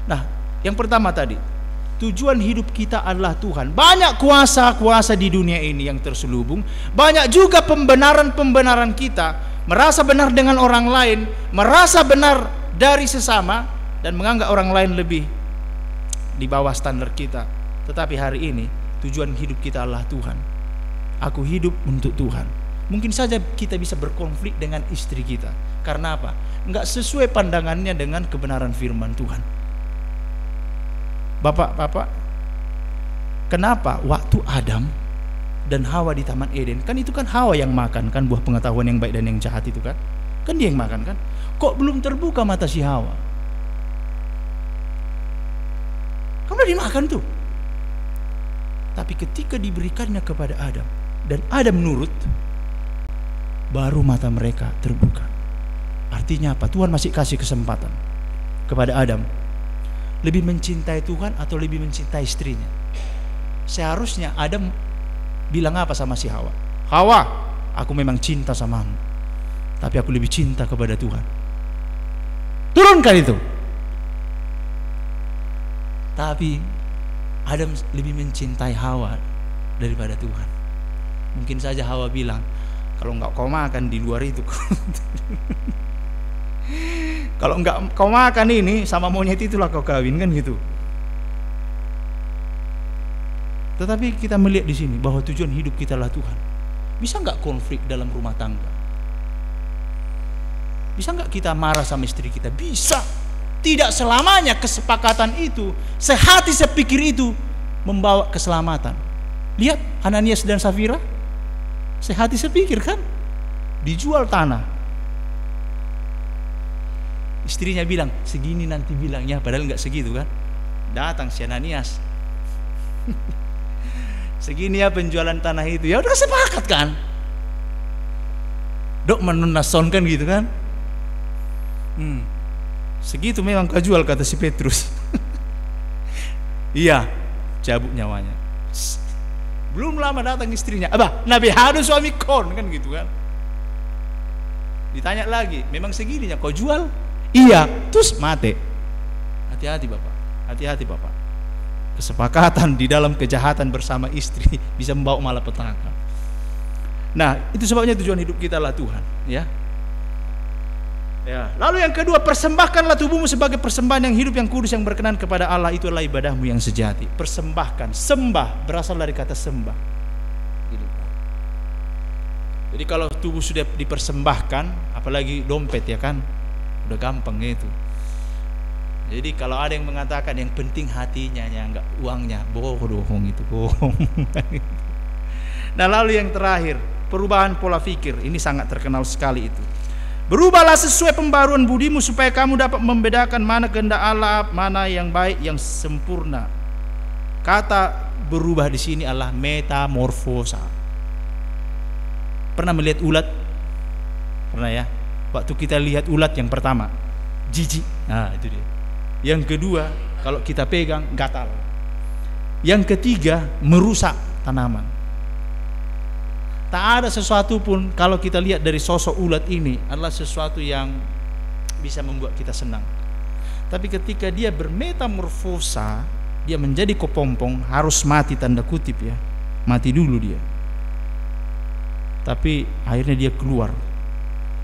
Nah, yang pertama tadi, tujuan hidup kita adalah Tuhan. Banyak kuasa-kuasa di dunia ini yang terselubung. Banyak juga pembenaran-pembenaran kita, merasa benar dengan orang lain, merasa benar dari sesama, dan menganggap orang lain lebih di bawah standar kita. Tetapi hari ini tujuan hidup kita adalah Tuhan. Aku hidup untuk Tuhan. Mungkin saja kita bisa berkonflik dengan istri kita. Karena apa? Enggak sesuai pandangannya dengan kebenaran firman Tuhan. Bapak, kenapa waktu Adam dan Hawa di Taman Eden, kan itu kan Hawa yang makan kan buah pengetahuan yang baik dan yang jahat itu kan? Kan dia yang makan kan? Kok belum terbuka mata si Hawa? Kan udah dimakan tuh. Tapi ketika diberikannya kepada Adam dan Adam nurut, baru mata mereka terbuka. Artinya apa? Tuhan masih kasih kesempatan kepada Adam. Lebih mencintai Tuhan atau lebih mencintai istrinya? Seharusnya Adam bilang apa sama si Hawa? Hawa, aku memang cinta samamu, tapi aku lebih cinta kepada Tuhan. Turunkan itu. Tapi Adam lebih mencintai Hawa daripada Tuhan. Mungkin saja Hawa bilang, kalau enggak kau makan di luar itu, kalau enggak kau makan ini sama monyet itulah kau kawin, kan gitu. Tetapi kita melihat di sini bahwa tujuan hidup kita adalah Tuhan. Bisa enggak konflik dalam rumah tangga? Bisa enggak kita marah sama istri kita? Bisa. Tidak selamanya kesepakatan itu, sehati sepikir itu membawa keselamatan. Lihat Ananias dan Safira, sehati sepikir kan, dijual tanah. Istrinya bilang segini nanti bilangnya, padahal nggak segitu kan. Datang si Ananias, segini ya penjualan tanah itu, ya udah sepakat kan. Dok menunason kan gitu kan. Segitu memang kau jual, kata si Petrus. Iya, cabut nyawanya. Belum lama datang istrinya, abah, Nabi hadu suami kon, kan gitu kan. Ditanya lagi, memang segininya kau jual? Iya, terus mati. Hati-hati bapak, hati-hati bapak. Kesepakatan di dalam kejahatan bersama istri bisa membawa malapetaka. Nah, itu sebabnya tujuan hidup kita lah Tuhan, ya. Ya. Lalu yang kedua, persembahkanlah tubuhmu sebagai persembahan yang hidup, yang kudus, yang berkenan kepada Allah. Itu adalah ibadahmu yang sejati. Persembahkan, sembah berasal dari kata sembah. Jadi kalau tubuh sudah dipersembahkan, apalagi dompet ya kan, udah gampang itu. Jadi kalau ada yang mengatakan yang penting hatinya, ya enggak uangnya, bohong itu, bohong. Nah lalu yang terakhir, perubahan pola pikir. Ini sangat terkenal sekali itu. Berubahlah sesuai pembaruan budimu supaya kamu dapat membedakan mana kehendak Allah, mana yang baik, yang sempurna. Kata berubah di sini adalah metamorfosa. Pernah melihat ulat? Pernah ya? Waktu kita lihat ulat yang pertama, jijik. Nah, itu dia. Yang kedua, kalau kita pegang gatal. Yang ketiga, merusak tanaman. Tak ada sesuatu pun kalau kita lihat dari sosok ulat ini adalah sesuatu yang bisa membuat kita senang. Tapi ketika dia bermetamorfosa, dia menjadi kepompong, harus mati tanda kutip ya. Mati dulu dia. Tapi akhirnya dia keluar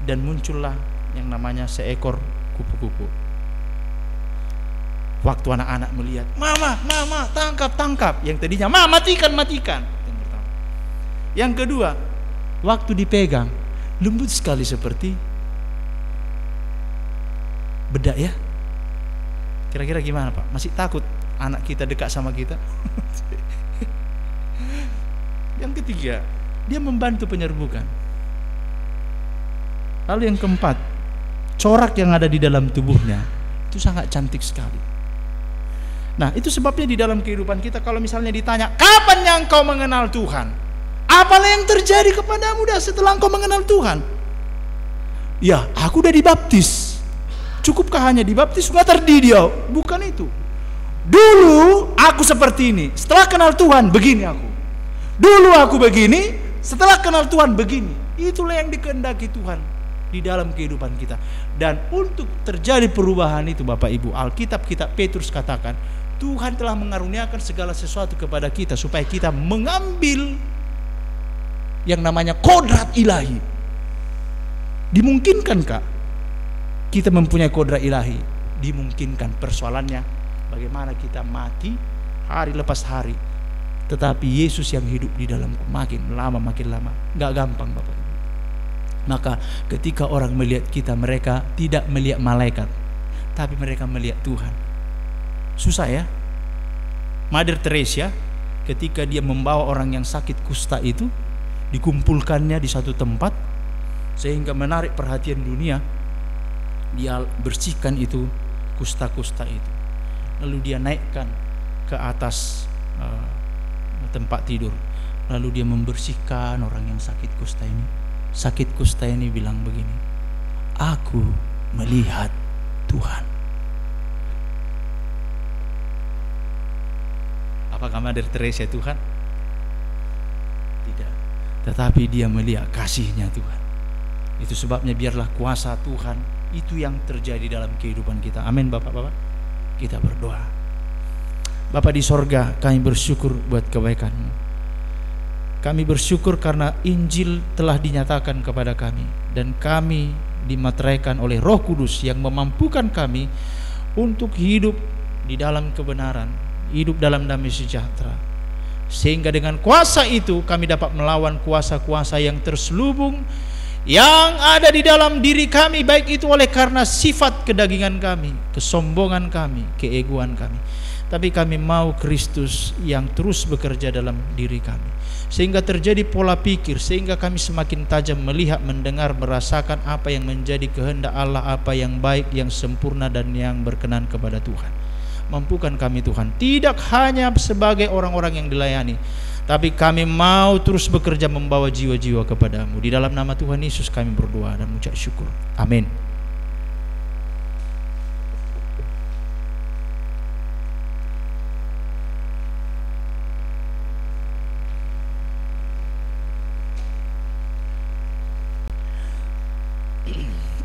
dan muncullah yang namanya seekor kupu-kupu. Waktu anak-anak melihat, mama, tangkap, tangkap. Yang tadinya, mama, matikan, matikan. Yang kedua, waktu dipegang lembut sekali seperti bedak ya. Kira-kira gimana Pak? Masih takut anak kita dekat sama kita? Yang ketiga, dia membantu penyerbukan. Lalu yang keempat, corak yang ada di dalam tubuhnya itu sangat cantik sekali. Nah itu sebabnya di dalam kehidupan kita kalau misalnya ditanya, kapan yang kau mengenal Tuhan? Apalah yang terjadi kepadamu dah setelah engkau mengenal Tuhan? Ya, aku udah dibaptis. Cukupkah hanya dibaptis? Sudah terdi dia? Bukan itu. Dulu aku seperti ini. Setelah kenal Tuhan, begini aku. Dulu aku begini. Setelah kenal Tuhan, begini. Itulah yang dikehendaki Tuhan di dalam kehidupan kita. Dan untuk terjadi perubahan itu, Bapak Ibu, Alkitab Petrus katakan, Tuhan telah mengaruniakan segala sesuatu kepada kita supaya kita mengambil yang namanya kodrat ilahi. Dimungkinkankah kita mempunyai kodrat ilahi? Dimungkinkan. Persoalannya bagaimana kita mati hari lepas hari, tetapi Yesus yang hidup di dalamku makin lama. Gak gampang Bapak Ibu. Maka ketika orang melihat kita, mereka tidak melihat malaikat, tapi mereka melihat Tuhan. Susah ya. Mother Teresa ketika dia membawa orang yang sakit kusta itu, dikumpulkannya di satu tempat sehingga menarik perhatian dunia. Dia bersihkan itu kusta-kusta itu, lalu dia naikkan ke atas tempat tidur, lalu dia membersihkan orang yang sakit kusta ini. Sakit kusta ini bilang begini, aku melihat Tuhan. Apakah Mother Teresa Tuhan? Tidak. Tetapi dia melihat kasihnya Tuhan. Itu sebabnya biarlah kuasa Tuhan itu yang terjadi dalam kehidupan kita. Amin Bapak-bapak. Kita berdoa. Bapa di sorga, kami bersyukur buat kebaikan-Mu. Kami bersyukur karena Injil telah dinyatakan kepada kami, dan kami dimateraikan oleh Roh Kudus yang memampukan kami untuk hidup di dalam kebenaran, hidup dalam damai sejahtera. Sehingga dengan kuasa itu kami dapat melawan kuasa-kuasa yang terselubung yang ada di dalam diri kami, baik itu oleh karena sifat kedagingan kami, kesombongan kami, keegoan kami. Tapi kami mau Kristus yang terus bekerja dalam diri kami, sehingga terjadi pola pikir, sehingga kami semakin tajam melihat, mendengar, merasakan apa yang menjadi kehendak Allah, apa yang baik, yang sempurna, dan yang berkenan kepada Tuhan. Mampukan kami Tuhan, tidak hanya sebagai orang-orang yang dilayani, tapi kami mau terus bekerja membawa jiwa-jiwa kepadamu. Di dalam nama Tuhan Yesus kami berdoa dan mengucap syukur. Amin.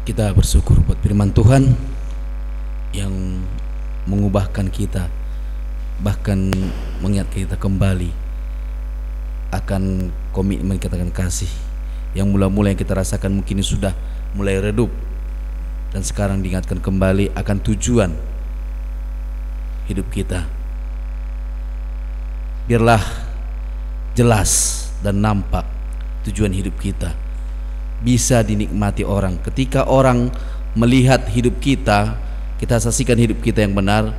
Kita bersyukur buat firman Tuhan yang mengubahkan kita, bahkan mengingatkan kita kembali akan komitmen kita akan kasih yang mula-mula yang kita rasakan mungkin sudah mulai redup, dan sekarang diingatkan kembali akan tujuan hidup kita. Biarlah jelas dan nampak tujuan hidup kita, bisa dinikmati orang. Ketika orang melihat hidup kita, kita saksikan hidup kita yang benar,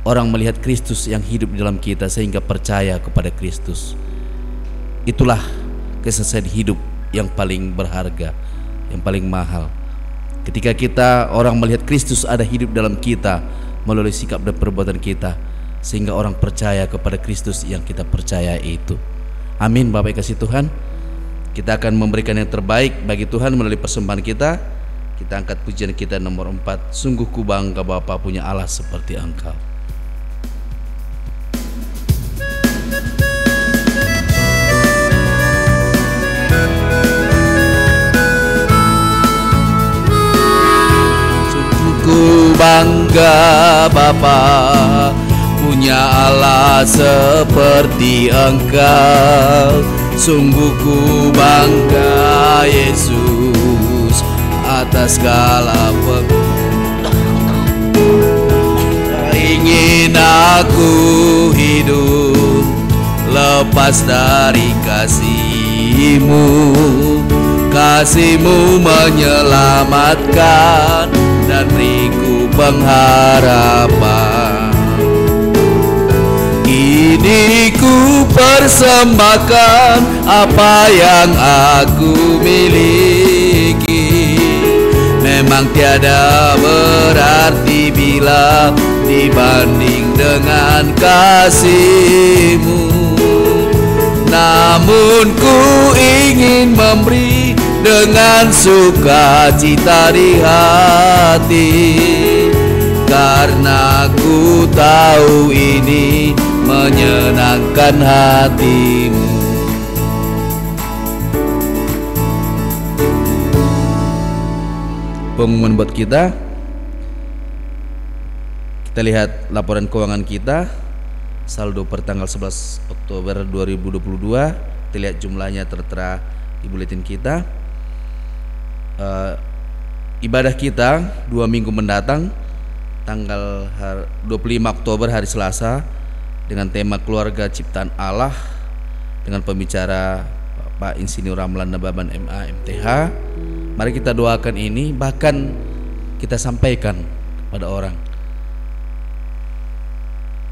orang melihat Kristus yang hidup di dalam kita sehingga percaya kepada Kristus. Itulah keselesaian hidup yang paling berharga, yang paling mahal. Ketika kita orang melihat Kristus ada hidup dalam kita melalui sikap dan perbuatan kita, sehingga orang percaya kepada Kristus yang kita percaya itu. Amin. Bapak kasih Tuhan, kita akan memberikan yang terbaik bagi Tuhan melalui persembahan kita. Kita angkat pujian kita nomor 4. Sungguh ku bangga Bapa punya Allah seperti Engkau. Sungguh ku bangga Bapa punya Allah seperti Engkau. Sungguh ku bangga Yesus atas segala ingin aku hidup lepas dari kasih-Mu. Kasih-Mu menyelamatkan dan beriku pengharapan. Kini ku persembahkan apa yang aku miliki. Memang tiada berarti bila dibanding dengan kasih-Mu. Namun ku ingin memberi dengan sukacita di hati, karena ku tahu ini menyenangkan hati-Mu. Pengumuman buat kita lihat laporan keuangan kita, saldo per tanggal 11 Oktober 2022. Kita lihat jumlahnya tertera di buletin kita. Ibadah kita 2 minggu mendatang, tanggal 25 Oktober hari Selasa, dengan tema keluarga ciptaan Allah, dengan pembicara Pak Insinyur Ramlan Nababan MA MTH. Mari kita doakan ini, bahkan kita sampaikan pada orang,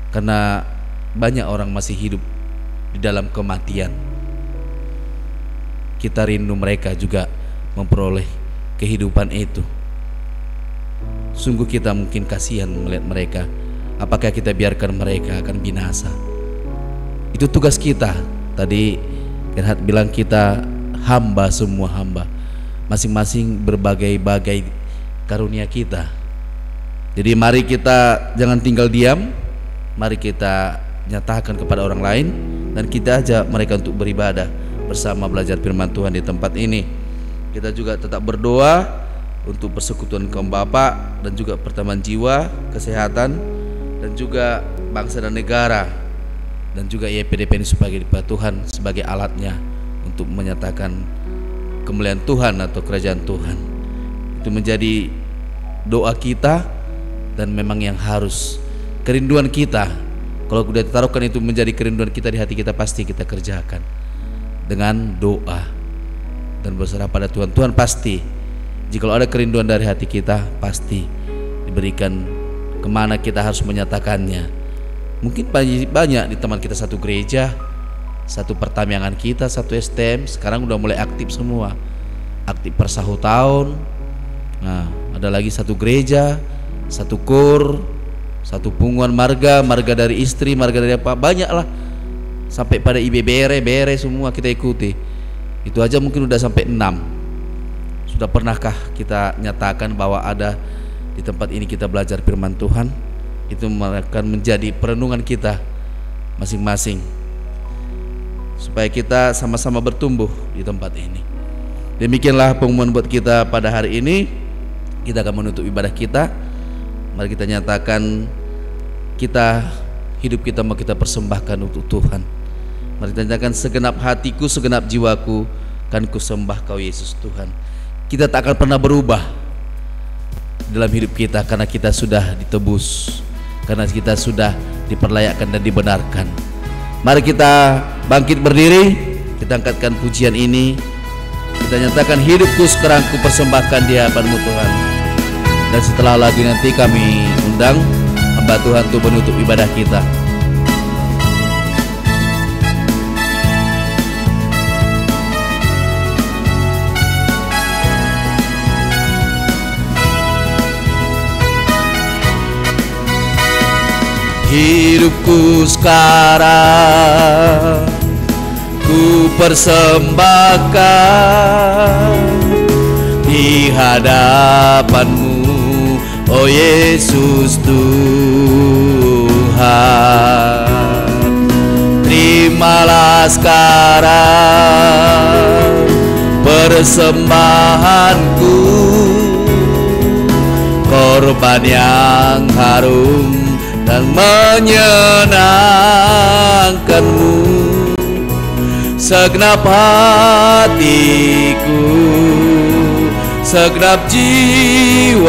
karena banyak orang masih hidup di dalam kematian. Kita rindu mereka juga memperoleh kehidupan itu. Sungguh kita mungkin kasihan melihat mereka. Apakah kita biarkan mereka akan binasa? Itu tugas kita. Tadi Gerhard bilang kita hamba, semua hamba, masing-masing berbagai-bagai karunia kita. Jadi mari kita jangan tinggal diam, mari kita nyatakan kepada orang lain, dan kita ajak mereka untuk beribadah bersama, belajar firman Tuhan di tempat ini. Kita juga tetap berdoa untuk persekutuan kaum bapak dan juga pertambahan jiwa, kesehatan, dan juga bangsa dan negara, dan juga YPDP ini sebagai Tuhan sebagai alatnya untuk menyatakan kemuliaan Tuhan atau kerajaan Tuhan. Itu menjadi doa kita, dan memang yang harus kerinduan kita. Kalau sudah ditaruhkan itu menjadi kerinduan kita di hati kita, pasti kita kerjakan dengan doa dan berserah pada Tuhan. Tuhan pasti, jika ada kerinduan dari hati kita, pasti diberikan kemana kita harus menyatakannya. Mungkin banyak di teman kita satu gereja, satu pertamyangan kita, satu STM, sekarang udah mulai aktif semua, aktif per tahun. Nah, ada lagi satu gereja, satu kur, satu punguan marga dari istri, marga dari apa, banyak lah, sampai pada IB bere semua kita ikuti. Itu aja mungkin udah sampai 6. Sudah pernahkah kita nyatakan bahwa ada di tempat ini kita belajar firman Tuhan? Itu akan menjadi perenungan kita masing-masing, supaya kita sama-sama bertumbuh di tempat ini. Demikianlah pengumuman buat kita pada hari ini. Kita akan menutup ibadah kita. Mari kita nyatakan hidup kita mau kita persembahkan untuk Tuhan. Mari kita nyatakan, segenap hatiku, segenap jiwaku kan ku sembah Kau Yesus Tuhan. Kita tak akan pernah berubah dalam hidup kita karena kita sudah ditebus, karena kita sudah diperlayakkan dan dibenarkan. Mari kita bangkit berdiri, kita angkatkan pujian ini, kita nyatakan, hidupku sekarang ku persembahkan di hadapan-Mu Tuhan. Dan setelah lagu nanti kami undang hamba Tuhan untuk menutup ibadah kita. Hidupku sekarang ku persembahkan di hadapan-Mu, oh Yesus Tuhan. Terimalah sekarang persembahanku, korban yang harum dan menyenangkan-Mu. Segenap hatiku, segenap jiwaku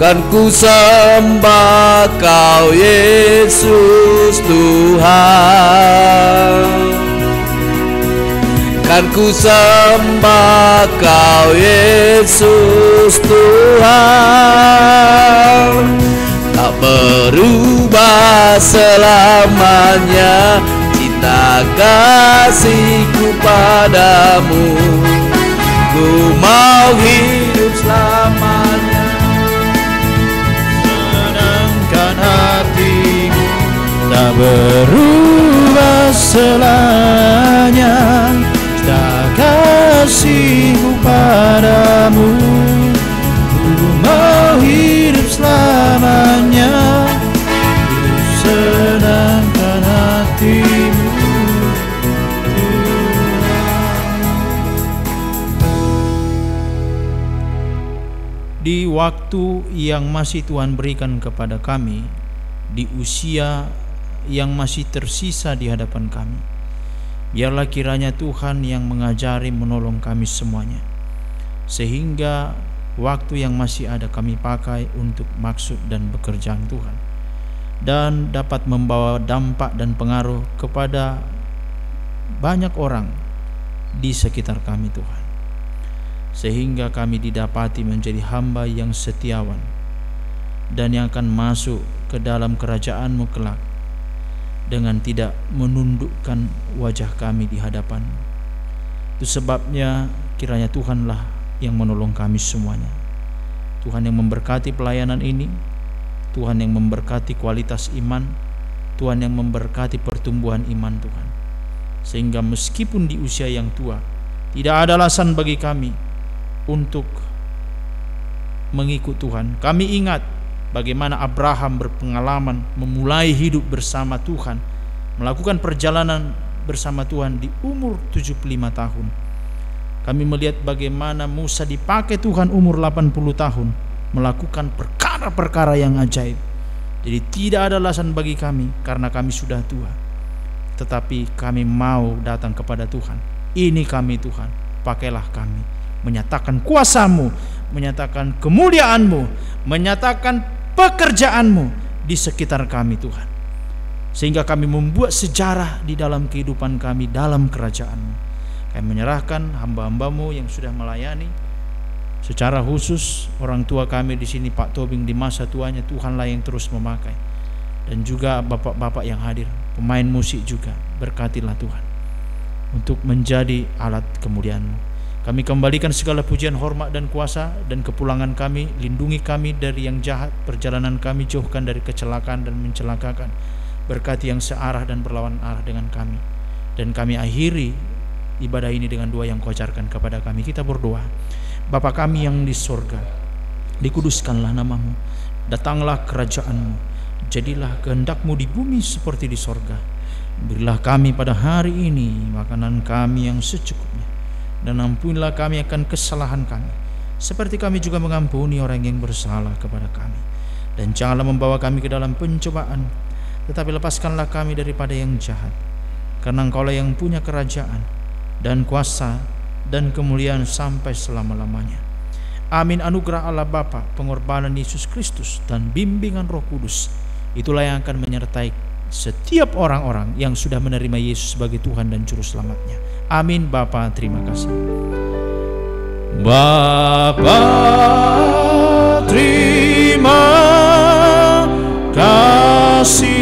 kan ku sembah Kau Yesus Tuhan. Kan ku sembah Kau Yesus Tuhan. Tak berubah selamanya cinta kasihku padamu. Ku mau hidup selamanya senangkan hatimu. Tak berubah selamanya cinta kasihku padamu. Ku mau hidup selamanya, ku senangkan hatimu. Di waktu yang masih Tuhan berikan kepada kami, di usia yang masih tersisa di hadapan kami, biarlah kiranya Tuhan yang mengajari, menolong kami semuanya, sehingga waktu yang masih ada kami pakai untuk maksud dan pekerjaan Tuhan, dan dapat membawa dampak dan pengaruh kepada banyak orang di sekitar kami Tuhan, sehingga kami didapati menjadi hamba yang setiawan dan yang akan masuk ke dalam kerajaan-Mu kelak dengan tidak menundukkan wajah kami di hadapan-Mu. Itu sebabnya kiranya Tuhanlah yang menolong kami semuanya. Tuhan yang memberkati pelayanan ini, Tuhan yang memberkati kualitas iman, Tuhan yang memberkati pertumbuhan iman Tuhan, sehingga meskipun di usia yang tua tidak ada alasan bagi kami untuk mengikut Tuhan. Kami ingat bagaimana Abraham berpengalaman memulai hidup bersama Tuhan, melakukan perjalanan bersama Tuhan di umur 75 tahun. Kami melihat bagaimana Musa dipakai Tuhan umur 80 tahun melakukan perkara-perkara yang ajaib. Jadi tidak ada alasan bagi kami karena kami sudah tua, tetapi kami mau datang kepada Tuhan. Ini kami Tuhan, pakailah kami, menyatakan kuasa-Mu, menyatakan kemuliaan-Mu, menyatakan pekerjaan-Mu di sekitar kami Tuhan, sehingga kami membuat sejarah di dalam kehidupan kami dalam kerajaan-Mu. Kami menyerahkan hamba-hamba-Mu yang sudah melayani, secara khusus orang tua kami di sini, Pak Tobing, di masa tuanya Tuhanlah yang terus memakai, dan juga bapak-bapak yang hadir, pemain musik juga, berkatilah Tuhan untuk menjadi alat kemuliaan-Mu. Kami kembalikan segala pujian, hormat dan kuasa, dan kepulangan kami, lindungi kami dari yang jahat, perjalanan kami jauhkan dari kecelakaan dan mencelakakan, berkati yang searah dan berlawan arah dengan kami. Dan kami akhiri ibadah ini dengan doa yang Kau ajarkan kepada kami. Kita berdoa. Bapa kami yang di sorga, dikuduskanlah nama-Mu, datanglah kerajaan-Mu, jadilah kehendak-Mu di bumi seperti di sorga. Berilah kami pada hari ini makanan kami yang secukupnya, dan ampunilah kami akan kesalahan kami, seperti kami juga mengampuni orang yang bersalah kepada kami. Dan janganlah membawa kami ke dalam pencobaan, tetapi lepaskanlah kami daripada yang jahat. Karena Engkaulah yang punya kerajaan dan kuasa dan kemuliaan sampai selama-lamanya. Amin. Anugerah Allah Bapa, pengorbanan Yesus Kristus, dan bimbingan Roh Kudus, itulah yang akan menyertai setiap orang-orang yang sudah menerima Yesus sebagai Tuhan dan Juru Selamatnya. Amin. Bapa, terima kasih. Bapa, terima kasih.